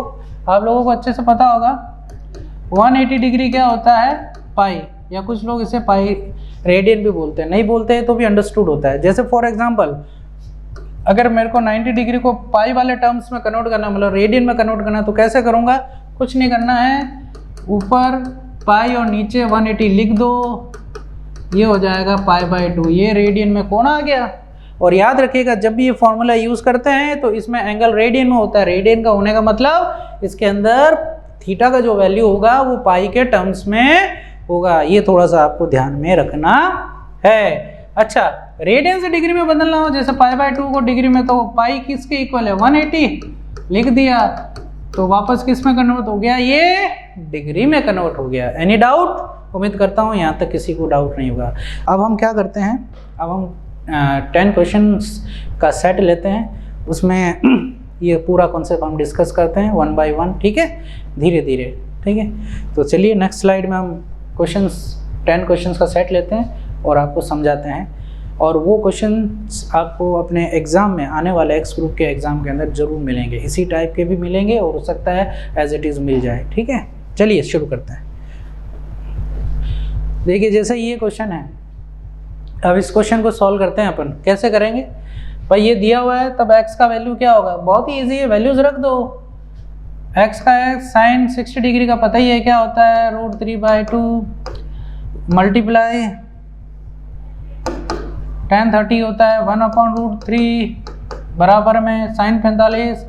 आप लोगों को अच्छे से पता होगा, 180 डिग्री क्या होता है पाई, या कुछ लोग इसे पाई रेडियन भी बोलते हैं, नहीं बोलते हैं तो भी अंडरस्टूड होता है। जैसे फॉर एग्जांपल अगर मेरे को 90 डिग्री को पाई वाले टर्म्स में कन्वर्ट करना, मतलब रेडियन में कन्वर्ट करना, तो कैसे करूँगा, कुछ नहीं करना है, ऊपर पाई और नीचे 180 लिख दो, ये हो जाएगा π/2, ये रेडियन में कौन आ गया। और याद रखिएगा जब भी ये फॉर्मूला यूज़ करते हैं तो इसमें एंगल रेडियन में होता है। रेडियन का होने का मतलब इसके अंदर थीटा का जो वैल्यू होगा वो पाई के टर्म्स में होगा। ये थोड़ा सा आपको ध्यान में रखना है। अच्छा, रेडियन से डिग्री में बदलना हो, जैसे π/2 को डिग्री में, तो पाई किसके इक्वल है 180 लिख दिया, तो वापस किस में कन्वर्ट हो गया, ये डिग्री में कन्वर्ट हो गया। Any doubt? उम्मीद करता हूँ यहाँ तक किसी को डाउट नहीं होगा। अब हम क्या करते हैं, अब हम 10 क्वेश्चंस का सेट लेते हैं, उसमें ये पूरा कॉन्सेप्ट हम डिस्कस करते हैं 1 बाय 1, ठीक है, धीरे धीरे, ठीक है। तो चलिए नेक्स्ट स्लाइड में हम 10 क्वेश्चंस का सेट लेते हैं और आपको समझाते हैं। और वो क्वेश्चंस आपको अपने एग्ज़ाम में, आने वाले एक्स ग्रुप के एग्ज़ाम के अंदर ज़रूर मिलेंगे, इसी टाइप के भी मिलेंगे और हो सकता है एज इट इज़ मिल जाए, ठीक है। चलिए शुरू करते हैं। देखिए जैसे ये क्वेश्चन है, अब इस क्वेश्चन को सॉल्व करते हैं अपन। कैसे करेंगे भाई, ये दिया हुआ है, तब x का वैल्यू क्या होगा, बहुत ही इजी है, वैल्यूज रख दो। x का साइन 60 डिग्री का पता ही है क्या होता है, √3/2 मल्टीप्लाई tan 30 होता है 1/√3 बराबर में साइन 45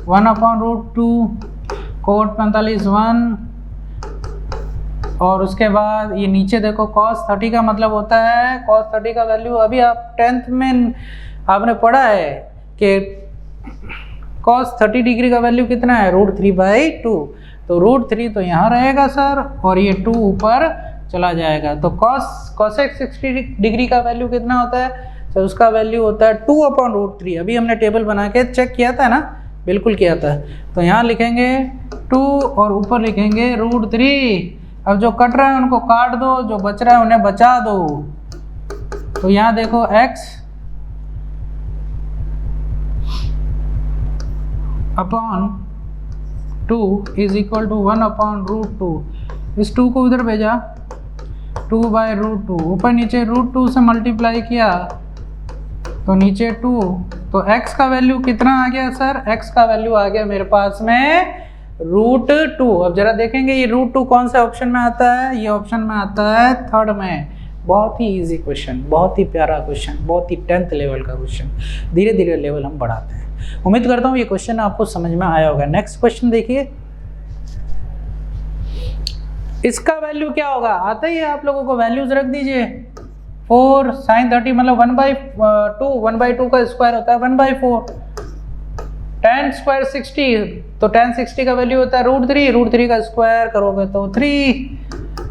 1/√2 कोट 45 1, और उसके बाद ये नीचे देखो cos 30 का मतलब होता है, cos 30 का वैल्यू अभी आप 10th में आपने पढ़ा है कि cos 30 डिग्री का वैल्यू कितना है, √3/2, तो √3 तो यहाँ रहेगा सर, और ये 2 ऊपर चला जाएगा। तो cosec 60 डिग्री का वैल्यू कितना होता है, तो उसका वैल्यू होता है 2/√3। अभी हमने टेबल बना के चेक किया था ना, बिल्कुल किया था। तो यहाँ लिखेंगे 2 और ऊपर लिखेंगे √3। अब जो कट रहा है उनको काट दो, जो बच रहा है उन्हें बचा दो। तो यहाँ देखो x upon 2 is equal to 1/√2। इस 2 को उधर भेजा, 2/√2, ऊपर नीचे √2 से मल्टीप्लाई किया तो नीचे 2, तो x का वैल्यू कितना आ गया सर, x का वैल्यू आ गया मेरे पास में √2। अब जरा देखेंगे ये √2 कौन से ऑप्शन में आता है, ये ऑप्शन में आता है 3rd में। बहुत ही इजी क्वेश्चन, बहुत ही प्यारा क्वेश्चन, बहुत ही 10th लेवल का क्वेश्चन। धीरे धीरे लेवल हम बढ़ाते हैं। उम्मीद करता हूँ ये क्वेश्चन आपको समझ में आया होगा। नेक्स्ट क्वेश्चन देखिए, इसका वैल्यू क्या होगा, आता ही है आप लोगों को, वैल्यूज रख दीजिए। 4 sin 30 मतलब 1/2 का स्क्वायर होता है 1/4, tan स्क्वायर 60, तो tan 60 का वैल्यू होता है √3 का स्क्वायर करोगे तो 3।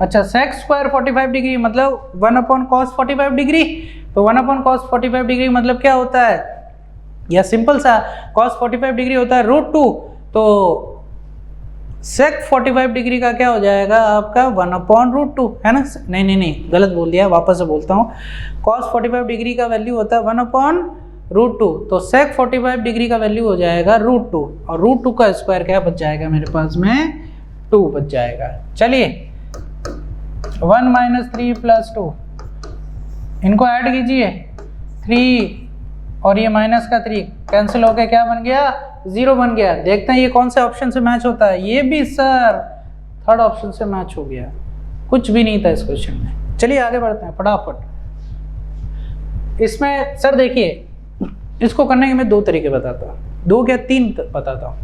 अच्छा, sec स्क्वायर 45 डिग्री मतलब 1/cos 45 डिग्री, तो 1/cos 45 डिग्री मतलब क्या होता है, या सिंपल सा cos 45 डिग्री होता है √2, तो sec 45 डिग्री का क्या हो जाएगा आपका 1/√2, है ना। नहीं गलत बोल दिया, वापस से बोलता हूँ। cos 45 डिग्री का वैल्यू होता है 1/√2, तो sec 45 डिग्री का वैल्यू हो जाएगा √2, और √2 का स्क्वायर क्या बच जाएगा मेरे पास में 2 बच जाएगा। चलिए 1 - 3 + 2, इनको ऐड कीजिए, 3 और ये माइनस का 3 कैंसिल होके क्या बन गया, 0 बन गया। देखते हैं ये कौन से ऑप्शन से मैच होता है, ये भी सर 3rd ऑप्शन से मैच हो गया, कुछ भी नहीं था इस क्वेश्चन में। चलिए आगे बढ़ते हैं फटाफट। इसमें सर देखिए, इसको करने के मैं 2 तरीके बताता हूँ, 2 क्या 3 बताता हूँ।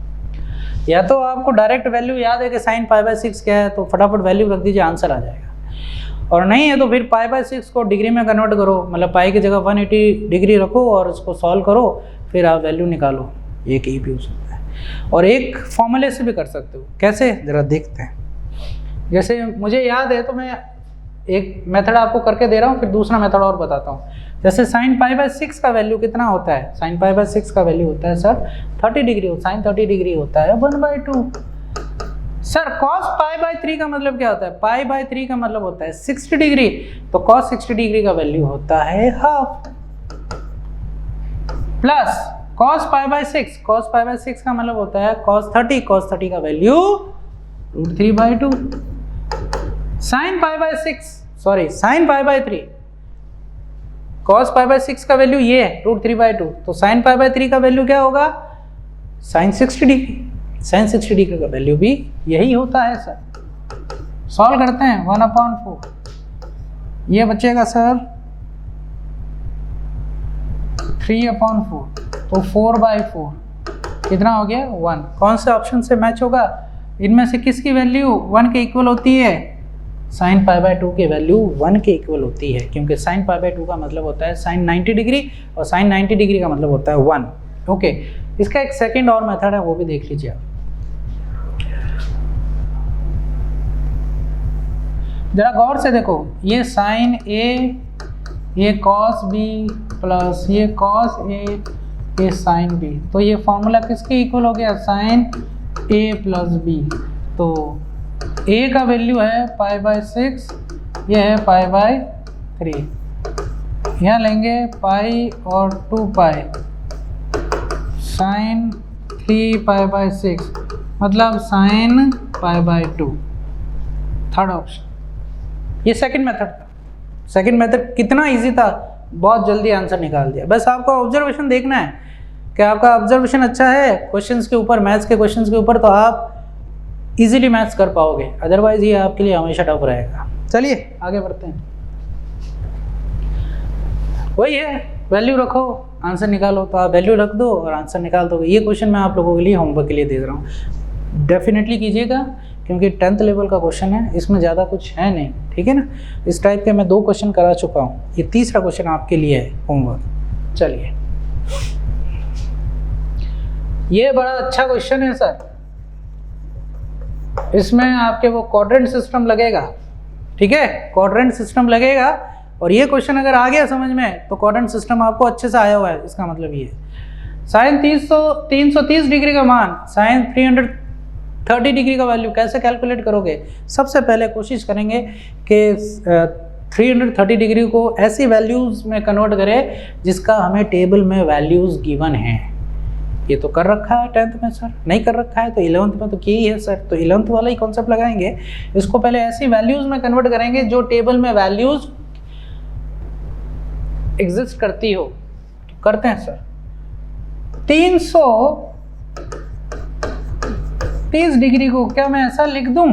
या तो आपको डायरेक्ट वैल्यू याद है कि sin π/6 क्या है, तो फटाफट वैल्यू रख दीजिए, आंसर आ जाएगा। और नहीं है तो फिर π/6 को डिग्री में कन्वर्ट करो, मतलब पाई की जगह 180 डिग्री रखो और उसको सॉल्व करो, फिर आप वैल्यू निकालो। एक ये भी हो सकता है और एक फॉर्मूले से भी कर सकते हो। कैसे, ज़रा देखते हैं। जैसे मुझे याद है तो मैं एक मेथड आपको करके दे रहा हूँ, फिर दूसरा मेथड और बताता हूँ। जैसे sin π/6 का वैल्यू कितना होता है? sin π/6 का वैल्यू होता है सर 30 डिग्री, sin 30 डिग्री होता है 1/2। सर cos π/3 का मतलब क्या होता है? π/3 का मतलब होता है 60 डिग्री, तो cos 60 डिग्री का वैल्यू होता है हाफ, प्लस cos π/6, cos π/6 का मतलब होता है cos 30, cos 30 का वैल्यू √3/2। sin π/3 cos π/6 का वैल्यू ये है √3/2, तो sin π/3 का वैल्यू क्या होगा? sin 60 डिग्री, sin 60 डिग्री का वैल्यू भी यही होता है सर। सॉल्व करते हैं 1/4, ये बचेगा सर 3/4, तो 4/4 कितना हो गया? 1। कौन से ऑप्शन से मैच होगा? इनमें से किसकी वैल्यू 1 के इक्वल होती है? sin π/2 की वैल्यू 1 के इक्वल होती है, क्योंकि sin π/2 का मतलब होता है sin 90 डिग्री और sin 90 डिग्री का मतलब होता है 1। ओके, इसका एक सेकंड और मेथड है, वो भी देख लीजिए आप। जरा गौर से देखो, ये sin A, ये cos B प्लस ये cos A, ये sin B, तो ये फॉर्मूला किसके इक्वल हो गया? sin A plus B। तो A का वैल्यू है π/6, ये है π/3, यहाँ लेंगे पाई और 2π, sin 3π/6 मतलब sin π/2, थर्ड ऑप्शन। ये सेकंड मेथड था। सेकंड मेथड कितना इजी था, बहुत जल्दी आंसर निकाल दिया। बस आपको ऑब्जर्वेशन देखना है कि आपका ऑब्जर्वेशन अच्छा है क्वेश्चंस के ऊपर, मैथ्स के क्वेश्चंस के ऊपर, तो आप इजीली मैथ्स कर पाओगे, अदरवाइज ये आपके लिए हमेशा टफ रहेगा। चलिए आगे बढ़ते हैं। वही है, वैल्यू रखो, आंसर निकालो, तो आप वैल्यू रख दो और आंसर निकाल दोगे। ये क्वेश्चन मैं आप लोगों के लिए होमवर्क के लिए दे रहा हूँ, डेफिनेटली कीजिएगा, क्योंकि 10th लेवल का क्वेश्चन है, इसमें ज़्यादा कुछ है नहीं, ठीक है ना। इस टाइप के मैं 2 क्वेश्चन करा चुका हूँ, ये तीसरा क्वेश्चन आपके लिए है होमवर्क। चलिए, ये बड़ा अच्छा क्वेश्चन है सर, इसमें आपके वो क्वाड्रेंट सिस्टम लगेगा, ठीक है, क्वाड्रेंट सिस्टम लगेगा। और ये क्वेश्चन अगर आ गया समझ में तो क्वाड्रेंट सिस्टम आपको अच्छे से आया हुआ है, इसका मतलब ये sin 330 डिग्री का मान sin 330 डिग्री का वैल्यू कैसे कैलकुलेट करोगे? सबसे पहले कोशिश करेंगे कि 330 डिग्री को ऐसी वैल्यूज़ में कन्वर्ट करें जिसका हमें टेबल में वैल्यूज़ गिवन हैं। ये तो कर रखा है 10th में सर, नहीं कर रखा है तो 11th में तो किया ही है सर, तो 11th वाला ही कॉन्सेप्ट लगाएंगे। इसको पहले ऐसी वैल्यूज़ में कन्वर्ट करेंगे जो टेबल में वैल्यूज़ एग्जिस्ट करती हो, तो करते हैं सर। 330 डिग्री को क्या मैं ऐसा लिख दूं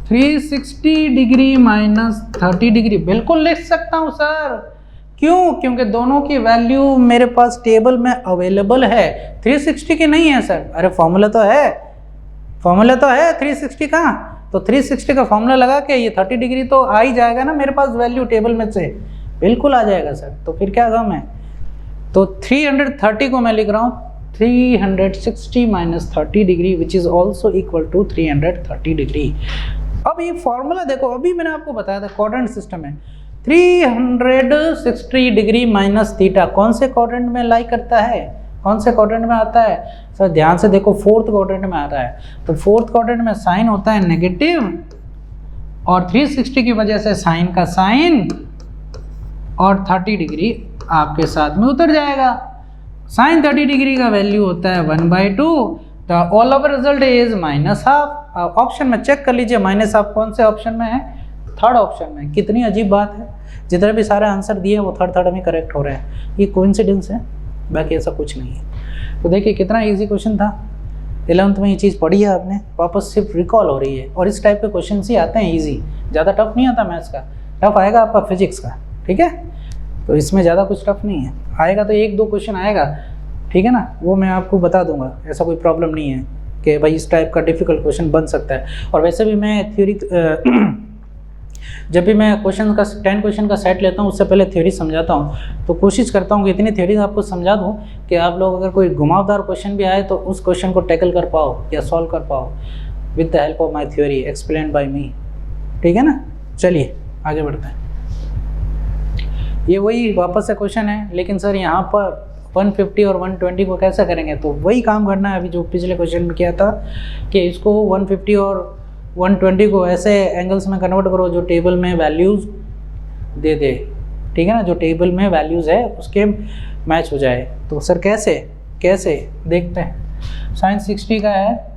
360 डिग्री माइनस 30 डिग्री? बिल्कुल लिख सकता हूं सर। क्यों? क्योंकि दोनों की वैल्यू मेरे पास टेबल में अवेलेबल है। 360 की नहीं है सर, अरे फॉर्मूला तो है, फॉर्मूला तो है 360 का, तो 360 का फॉर्मूला लगा के ये 30 डिग्री तो आ ही जाएगा ना मेरे पास वैल्यू टेबल में से, बिल्कुल आ जाएगा सर। तो फिर क्या गम है? तो 330 को मैं लिख रहा हूँ 360 minus 30 degree which is also equal to 330 degree. अब ये फॉर्मूला देखो, अभी मैंने आपको बताया था क्वाड्रेंट सिस्टम है। 360 डिग्री माइनस थीटा कौन से क्वाड्रेंट में लाई करता है, कौन से क्वाड्रेंट में आता है सर? ध्यान से देखो, 4th क्वाड्रेंट में आता है। तो 4th क्वाड्रेंट में साइन होता है नेगेटिव, और 360 की वजह से साइन का साइन और 30 डिग्री आपके साथ में उतर जाएगा। साइन 30 डिग्री का वैल्यू होता है 1/2, the all over result is -12। Option में चेक कर लीजिए -12 कौन से ऑप्शन में है? थर्ड ऑप्शन में। कितनी अजीब बात है, जितने भी सारे आंसर दिए वो थर्ड में करेक्ट हो रहे हैं। ये कोइंसिडेंस है, बाकी ऐसा कुछ नहीं है। तो देखिए कितना इजी क्वेश्चन था, 11th में ये चीज़ पढ़ी है आपने, वापस सिर्फ रिकॉल हो रही है। और इस टाइप के क्वेश्चन ही आते हैं इजी, ज़्यादा टफ नहीं आता मैथ्स का, टफ आएगा आपका फिजिक्स का, ठीक है। तो इसमें ज़्यादा कुछ टफ नहीं है, आएगा तो 1-2 क्वेश्चन आएगा, ठीक है ना, वो मैं आपको बता दूंगा, ऐसा कोई प्रॉब्लम नहीं है कि भाई इस टाइप का डिफ़िकल्ट क्वेश्चन बन सकता है। और वैसे भी मैं जब भी मैं क्वेश्चन का 10 क्वेश्चन का सेट लेता हूँ उससे पहले थ्योरी समझाता हूँ, तो कोशिश करता हूँ कि इतनी थ्योरी आपको समझा दूँ कि आप लोग अगर कोई घुमावदार क्वेश्चन भी आए तो उस क्वेश्चन को टैकल कर पाओ या सॉल्व कर पाओ with the help of my theory explain by me. ठीक है ना, चलिए आगे बढ़ते हैं। ये वही वापस से क्वेश्चन है, लेकिन सर यहाँ पर 150 और 120 को कैसे करेंगे, तो वही काम करना है अभी जो पिछले क्वेश्चन में किया था कि इसको 150 और 120 को ऐसे एंगल्स में कन्वर्ट करो जो टेबल में वैल्यूज़ दे दे। ठीक है ना, जो टेबल में वैल्यूज़ है उसके मैच हो जाए। तो सर कैसे कैसे देखते हैं। साइन 60 का है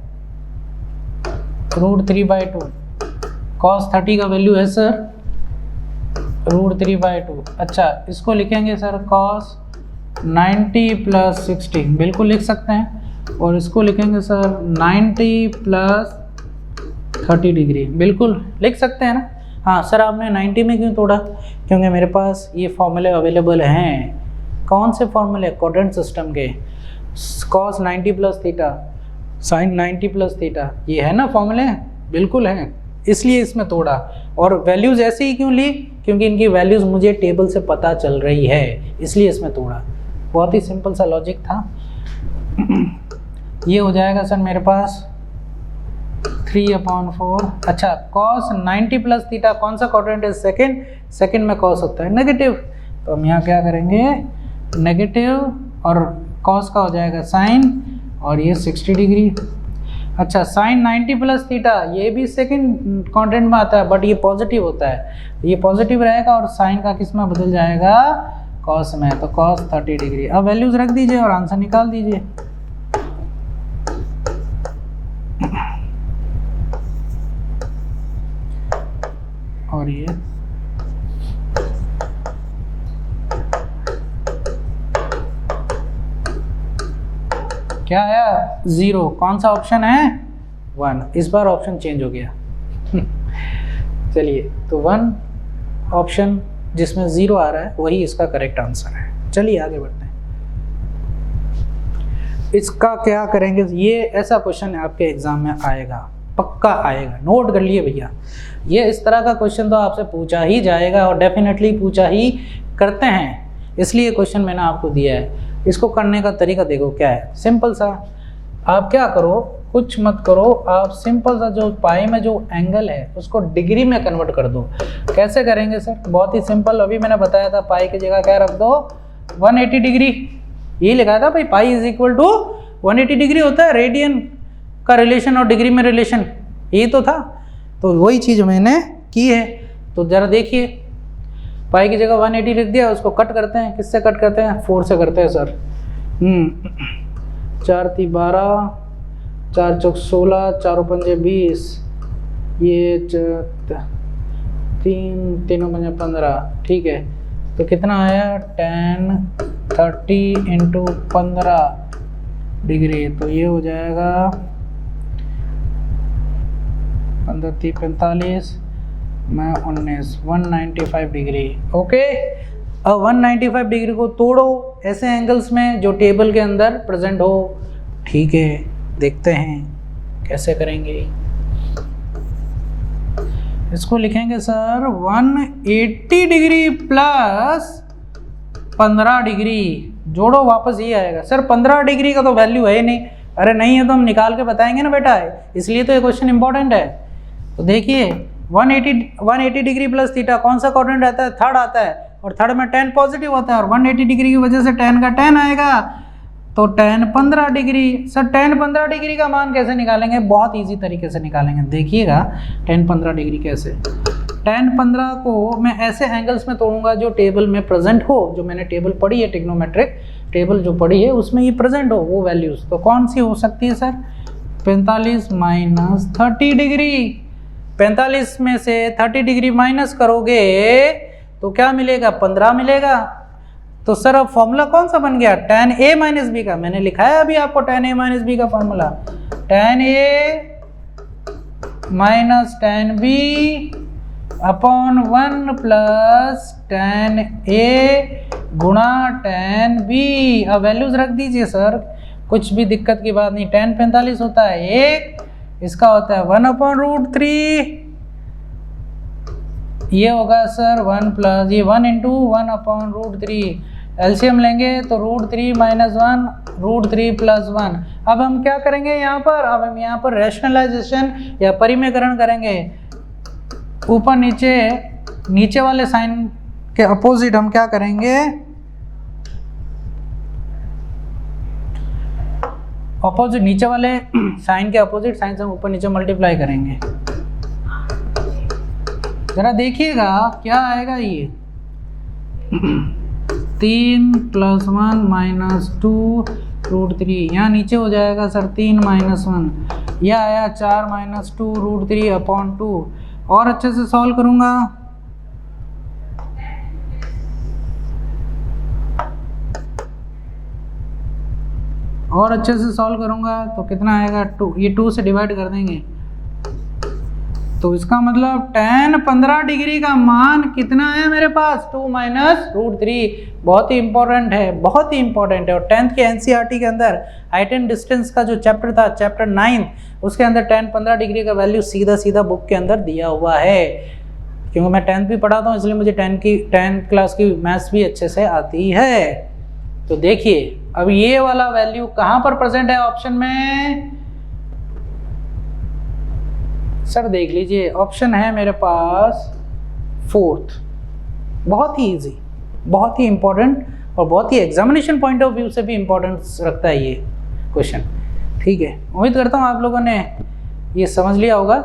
√3/2, cos 30 का वैल्यू है सर √3/2। अच्छा, इसको लिखेंगे सर cos 90 + 60, बिल्कुल लिख सकते हैं। और इसको लिखेंगे सर 90 + 30 डिग्री, बिल्कुल लिख सकते हैं ना। हाँ सर, आपने 90 में क्यों तोड़ा, क्योंकि मेरे पास ये फॉर्मूले अवेलेबल हैं। कौन से फॉर्मूले, क्वाड्रेंट सिस्टम के। cos 90 + थीटा, sin 90 + थीटा, ये है ना फॉर्मूले, बिल्कुल हैं, इसलिए इसमें तोड़ा। और वैल्यूज़ ऐसे ही क्यों ली, क्योंकि इनकी वैल्यूज़ मुझे टेबल से पता चल रही है, इसलिए इसमें तोड़ा। बहुत ही सिंपल सा लॉजिक था। ये हो जाएगा सर मेरे पास 3/4। अच्छा, cos 90 + थीटा कौन सा क्वाड्रेंट है, सेकंड। सेकंड में cos होता है नेगेटिव, तो हम यहाँ क्या करेंगे नेगेटिव, और cos का हो जाएगा साइन, और ये 60 डिग्री। अच्छा, sin 90 + थीटा ये भी सेकंड क्वाड्रेंट में आता है, बट ये पॉजिटिव होता है, ये पॉजिटिव रहेगा, और साइन का किस में बदल जाएगा, cos में, तो cos 30 डिग्री। अब वैल्यूज़ रख दीजिए और आंसर निकाल दीजिए। और ये क्या आया, 0। कौन सा ऑप्शन है, 1। इस बार ऑप्शन चेंज हो गया। चलिए, तो 1 ऑप्शन जिसमें 0 आ रहा है वही इसका करेक्ट आंसर है। चलिए आगे बढ़ते हैं। इसका क्या करेंगे, ये ऐसा क्वेश्चन आपके एग्जाम में आएगा, पक्का आएगा, नोट कर लिए भैया। ये इस तरह का क्वेश्चन तो आपसे पूछा ही जाएगा, और डेफिनेटली पूछा ही करते हैं, इसलिए क्वेश्चन मैंने आपको दिया है। इसको करने का तरीका देखो क्या है, सिंपल सा। आप क्या करो, कुछ मत करो, आप सिंपल सा जो पाई में जो एंगल है उसको डिग्री में कन्वर्ट कर दो। कैसे करेंगे सर, बहुत ही सिंपल, अभी मैंने बताया था पाई की जगह क्या रख दो, 180 डिग्री। ये लिखा था भाई पाई = 180 डिग्री होता है, रेडियन का रिलेशन और डिग्री में रिलेशन, ये तो था। तो वही चीज़ मैंने की है। तो ज़रा देखिए, पाई की जगह 180 लिख दिया, उसको कट करते हैं। किससे कट करते हैं, 4 से करते हैं सर। 4 × 12, 4 × 16, 4 × 5 = 20, ये 3 × 5 = 15। ठीक है, तो कितना आया, tan 30 × 15 डिग्री, तो ये हो जाएगा 15 × 3 = 45, मैं 19, 195 डिग्री। ओके, अब 195 डिग्री को तोड़ो ऐसे एंगल्स में जो टेबल के अंदर प्रेजेंट हो। ठीक है, देखते हैं कैसे करेंगे। इसको लिखेंगे सर 180 डिग्री + 15 डिग्री, जोड़ो वापस ये आएगा। सर 15 डिग्री का तो वैल्यू है ही नहीं। अरे नहीं है तो हम निकाल के बताएंगे ना बेटा, इसलिए तो ये क्वेश्चन इंपॉर्टेंट है। तो देखिए 180 डिग्री + थीटा कौन सा क्वाड्रेंट आता है, थर्ड आता है, और थर्ड में tan पॉजिटिव होता है, और 180 डिग्री की वजह से tan का tan आएगा, तो tan 15 degree. Sir tan 15 degree का मान कैसे निकालेंगे, बहुत इजी तरीके से निकालेंगे, देखिएगा tan 15 डिग्री कैसे। tan 15 को मैं ऐसे एंगल्स में तोड़ूंगा जो टेबल में प्रेजेंट हो, जो मैंने टेबल पढ़ी है, ट्रिग्नोमेट्रिक टेबल जो पढ़ी है उसमें ये प्रेजेंट हो वो वैल्यूज़। तो कौन सी हो सकती है सर, 45 - 30 डिग्री। 45 में से 30 डिग्री माइनस करोगे तो क्या मिलेगा, 15 मिलेगा। तो सर अब फॉर्मूला कौन सा बन गया, tan A - B का। मैंने लिखा है अभी आपको tan A - B का formula, tan A - tan B /1 + tan A × tan B। अब वैल्यूज रख दीजिए सर, कुछ भी दिक्कत की बात नहीं। tan 45 होता है 1, इसका होता है 1/√3, ये होगा सर 1 प्लस ये 1 इंटू 1/√3, एलसीएम लेंगे तो √3 - 1 √3 + 1। अब हम क्या करेंगे यहाँ पर, अब हम यहाँ पर रैशनलाइजेशन या परिमेयकरण करेंगे। ऊपर नीचे वाले साइन के अपोजिट हम क्या करेंगे, अपोजिट नीचे वाले साइन के अपोजिट साइन से हम ऊपर नीचे मल्टीप्लाई करेंगे। जरा देखिएगा क्या आएगा, ये 3 + 1 - 2 √3, यहाँ नीचे हो जाएगा सर 3 - 1, यह आया 4 - 2 √3/2। और अच्छे से सॉल्व करूँगा, और अच्छे से सॉल्व करूँगा तो कितना आएगा 2, ये 2 से डिवाइड कर देंगे तो इसका मतलब tan 15 डिग्री का मान कितना आया मेरे पास, 2 - √3। बहुत ही इंपॉर्टेंट है, बहुत ही इंपॉर्टेंट है। और 10th के एनसीईआरटी के अंदर हाइट एंड डिस्टेंस का जो चैप्टर था, चैप्टर 9, उसके अंदर tan 15 डिग्री का वैल्यू सीधा बुक के अंदर दिया हुआ है। क्योंकि मैं 10th भी पढ़ाता हूँ इसलिए मुझे 10 क्लास की मैथ्स भी अच्छे से आती है। तो देखिए अब ये वाला वैल्यू कहाँ पर प्रेजेंट है ऑप्शन में, सर देख लीजिए ऑप्शन है मेरे पास 4th। बहुत ही इजी, बहुत ही इंपॉर्टेंट और बहुत ही एग्जामिनेशन पॉइंट ऑफ व्यू से भी इंपॉर्टेंस रखता है ये क्वेश्चन। ठीक है, उम्मीद करता हूँ आप लोगों ने ये समझ लिया होगा।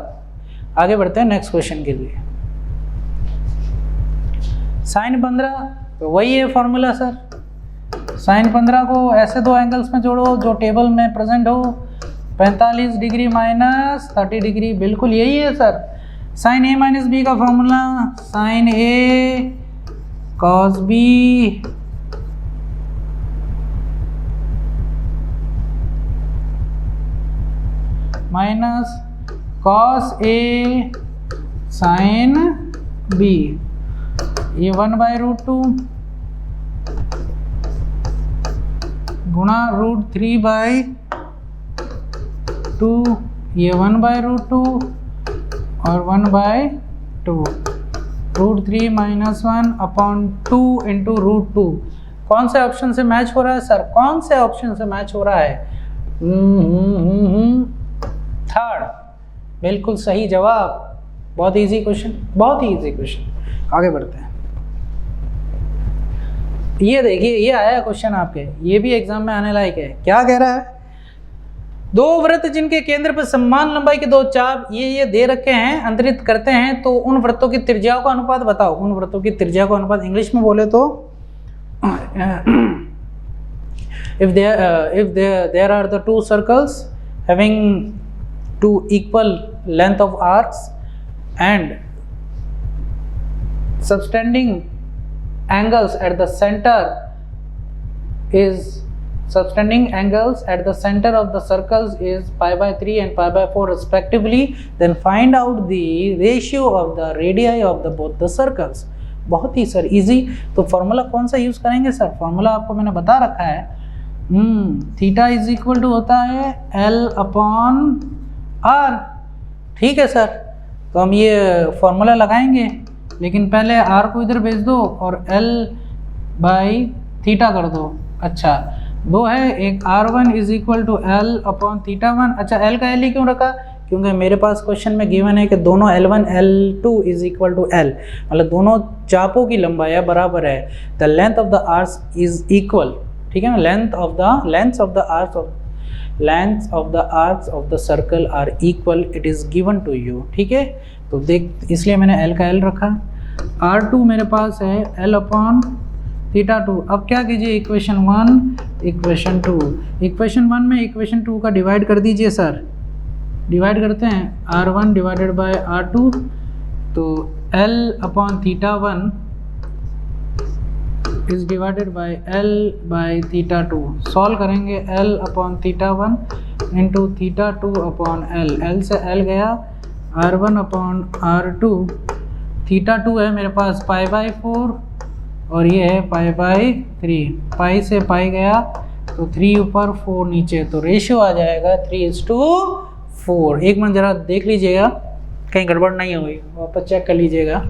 आगे बढ़ते हैं नेक्स्ट क्वेश्चन के लिए। sin 15 तो वही है फॉर्मूला सर, sin 15 को ऐसे दो एंगल्स में जोड़ो जो टेबल में प्रेजेंट हो, 45 डिग्री माइनस 30 डिग्री, बिल्कुल यही है सर। sin a - b का formula sin a cos b minus cos a sin b, ये 1/√2 गुणा √3/2, ये 1/√2 और 1/2, √3 - 1/2 इंटू √2। कौन से ऑप्शन से मैच हो रहा है सर, कौन से ऑप्शन से मैच हो रहा है, थर्ड, बिल्कुल सही जवाब। बहुत इजी क्वेश्चन, बहुत ही इजी क्वेश्चन। आगे बढ़ते हैं। ये देखिए ये आया क्वेश्चन आपके, ये भी एग्जाम में आने लायक है। क्या कह रहा है, दो वृत्त जिनके केंद्र पर समान लंबाई के दो चाप ये दे रखे हैं अंतरित करते हैं, तो उन वृत्तों की त्रिज्याओं का अनुपात बताओ। उन वृत्तों की त्रिज्या का अनुपात इंग्लिश में बोले तो if there are the two circles having two equal length of arcs and subtending angles at the center of the circles is π/3 and π/4 respectively, then find out the ratio of the radii of the both the circles। बहुत ही sir easy. तो formula कौन सा use करेंगे sir, formula आपको मैंने बता रखा है, थीटा इज इक्वल टू होता है L/r। ठीक है सर, तो हम ये फॉर्मूला लगाएंगे, लेकिन पहले r को इधर भेज दो और L/θ कर दो। अच्छा दो है, एक r1 is equal to L/θ1। अच्छा L का L ही क्यों रखा, क्योंकि मेरे पास क्वेश्चन में गिवन है कि दोनों L1 L2 is equal to L, मतलब दोनों चापों की लंबाई बराबर है। The length of the arcs is equal, ठीक है ना, length of the arcs of the circle are equal, it is given to you. ठीक है, तो देख इसलिए मैंने L का L रखा। R2 मेरे पास है L/θ2। अब क्या कीजिए, इक्वेशन 1 इक्वेशन 2, इक्वेशन 1 में इक्वेशन 2 का डिवाइड कर दीजिए सर। डिवाइड करते हैं, R1 डिवाइडेड बाय R2, तो L/θ1 is divided by L/θ2। Solve करेंगे, L/θ1 इंटू θ2/L, L से L गया, R1/R2, θ2 है मेरे पास π/4 और ये है π/3, पाई से पाई गया तो 3 ऊपर 4 नीचे, तो रेशियो आ जाएगा 3:4। एक मिनट ज़रा देख लीजिएगा कहीं गड़बड़ नहीं हुई, वापस चेक कर लीजिएगा।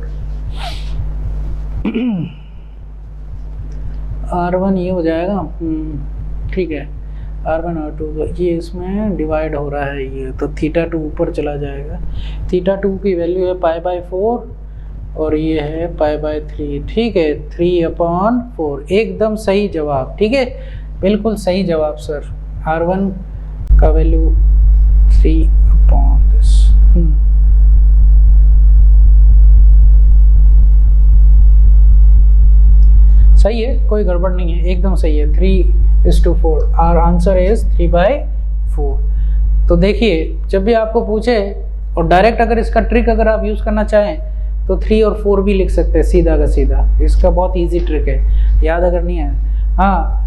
R1 ये हो जाएगा, ठीक है, R1 R2, तो ये इसमें डिवाइड हो रहा है ये, तो θ2 ऊपर चला जाएगा। θ2 की वैल्यू है π/4 और ये है π/3, ठीक है, 3/4, एकदम सही जवाब, ठीक है, बिल्कुल सही जवाब सर। R1 का वैल्यू 3/this। सही है, कोई गड़बड़ नहीं है, एकदम सही है, 3:4। Our answer is 3/4। तो देखिए, जब भी आपको पूछे और डायरेक्ट अगर इसका ट्रिक अगर आप यूज़ करना चाहें तो 3 और 4 भी लिख सकते हैं सीधा का सीधा। इसका बहुत इजी ट्रिक है, याद अगर नहीं है। हाँ,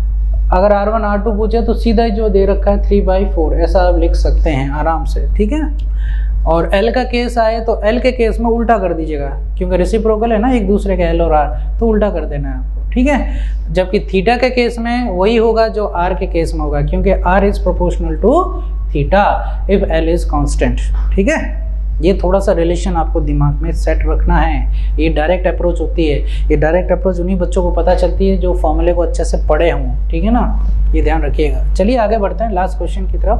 अगर R1 R2 पूछे तो सीधा जो दे रखा है 3/4 ऐसा आप लिख सकते हैं आराम से, ठीक है। और L का केस आए तो L के केस में उल्टा कर दीजिएगा, क्योंकि रेसिप्रोकल है ना एक दूसरे का L और R, तो उल्टा कर देना है आपको, ठीक है। जबकि थीटा के केस में वही होगा जो R के केस में होगा, क्योंकि R is proportional to theta if L is constant, ठीक है। ये थोड़ा सा रिलेशन आपको दिमाग में सेट रखना है। ये डायरेक्ट अप्रोच होती है, ये डायरेक्ट अप्रोच उन्हीं बच्चों को पता चलती है जो फॉर्मूले को अच्छे से पढ़े हों, ठीक है ना, ये ध्यान रखिएगा। चलिए आगे बढ़ते हैं लास्ट क्वेश्चन की तरफ।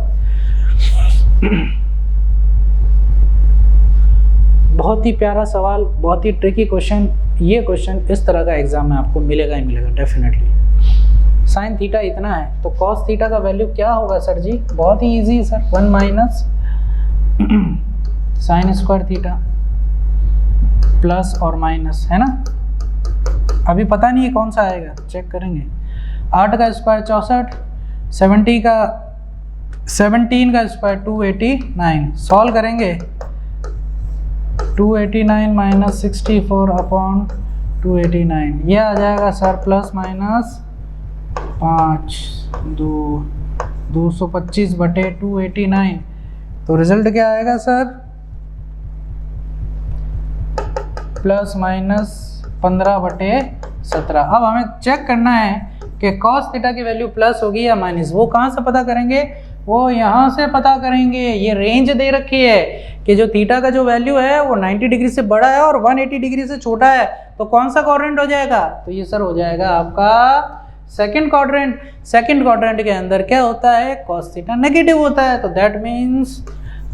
बहुत ही प्यारा सवाल, बहुत ही ट्रिकी क्वेश्चन। ये क्वेश्चन इस तरह का एग्जाम में आपको मिलेगा ही मिलेगा डेफिनेटली। साइन थीटा इतना है तो कॉस थीटा का वैल्यू क्या होगा सर जी? बहुत ही इजी है sir, 1 minus sine square theta plus और माइनस, है ना। अभी पता नहीं है कौन सा आएगा, चेक करेंगे। 8 का स्क्वायर 64, 17 का स्क्वायर 289, सॉल्व करेंगे। 289 माइनस 64/289, ये आ जाएगा सर प्लस माइनस 5, 225/289। तो रिजल्ट क्या आएगा सर? Plus minus 15/17। अब हमें चेक करना है कि कॉस थीटा की वैल्यू प्लस होगी या माइनस। वो कहाँ से पता करेंगे? वो यहाँ से पता करेंगे। ये रेंज दे रखी है कि जो थीटा का जो वैल्यू है वो 90 डिग्री से बड़ा है और 180 डिग्री से छोटा है, तो कौन सा क्वाड्रेंट हो जाएगा? तो ये सर हो जाएगा आपका सेकंड क्वाड्रेंट। सेकंड क्वाड्रेंट के अंदर क्या होता है? कॉस थीटा नेगेटिव होता है, तो दैट मीन्स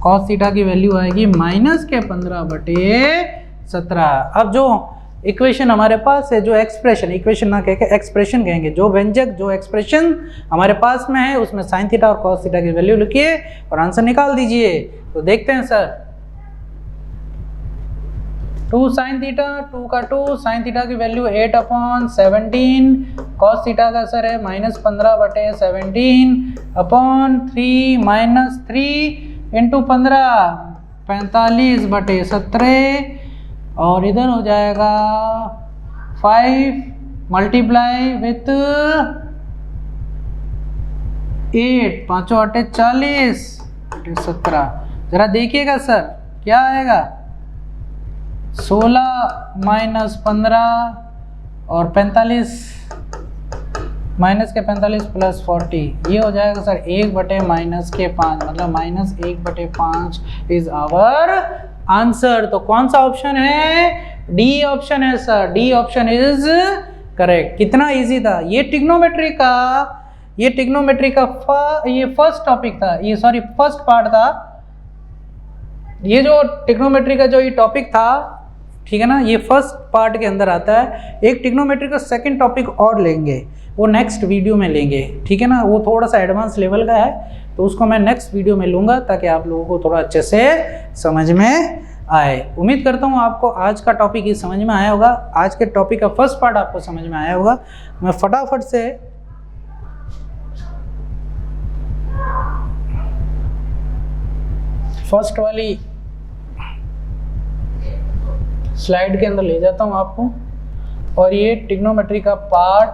कॉस थीटा की वैल्यू आएगी माइनस के 15/17। अब जो इक्वेशन हमारे पास है, जो एक्सप्रेशन, इक्वेशन ना कह के एक्सप्रेशन कहेंगे, जो व्यंजक, जो एक्सप्रेशन हमारे पास में है उसमें साइन थीटा और कॉस थीटा की वैल्यू लिखिए और आंसर निकाल दीजिए। तो देखते हैं सर, 2 साइन थीटा, 2 का 2, साइन थीटा की वैल्यू 8/17, कॉस थीटा का सर है माइनस 15/17/3 माइनस 3 × 15 45/17 और इधर हो जाएगा 5 मल्टीप्लाई विथ 8, 5 8 40 17। जरा देखिएगा सर क्या आएगा? 16 माइनस 15 और 45 माइनस के 45 प्लस 40, ये हो जाएगा सर 1/-5, मतलब -1/5 इज आवर आंसर। तो कौन सा ऑप्शन है? डी ऑप्शन है sir, D option is correct. कितना इजी था ये ट्रिग्नोमेट्री का ये फर्स्ट टॉपिक था, ये सॉरी फर्स्ट पार्ट था। ये जो ट्रिग्नोमेट्री का जो ये टॉपिक था, ठीक है ना, ये फर्स्ट पार्ट के अंदर आता है। एक ट्रिग्नोमेट्री का सेकंड टॉपिक और लेंगे, वो नेक्स्ट वीडियो में लेंगे, ठीक है ना। वो थोड़ा सा एडवांस लेवल का है, तो उसको मैं नेक्स्ट वीडियो में लूँगा ताकि आप लोगों को थोड़ा अच्छे से समझ में आए। उम्मीद करता हूँ आपको आज का टॉपिक ही समझ में आया होगा, आज के टॉपिक का फर्स्ट पार्ट आपको समझ में आया होगा। मैं फटाफट से फर्स्ट वाली स्लाइड के अंदर ले जाता हूँ आपको, और ये ट्रिग्नोमेट्री का पार्ट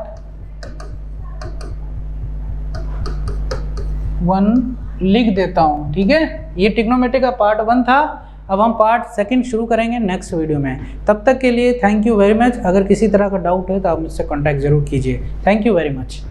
1 लिख देता हूँ, ठीक है। ये ट्रिग्नोमेट्री का पार्ट 1 था, अब हम पार्ट 2 शुरू करेंगे नेक्स्ट वीडियो में। तब तक के लिए थैंक यू वेरी मच। अगर किसी तरह का डाउट है तो आप मुझसे कांटेक्ट जरूर कीजिए। Thank you very much.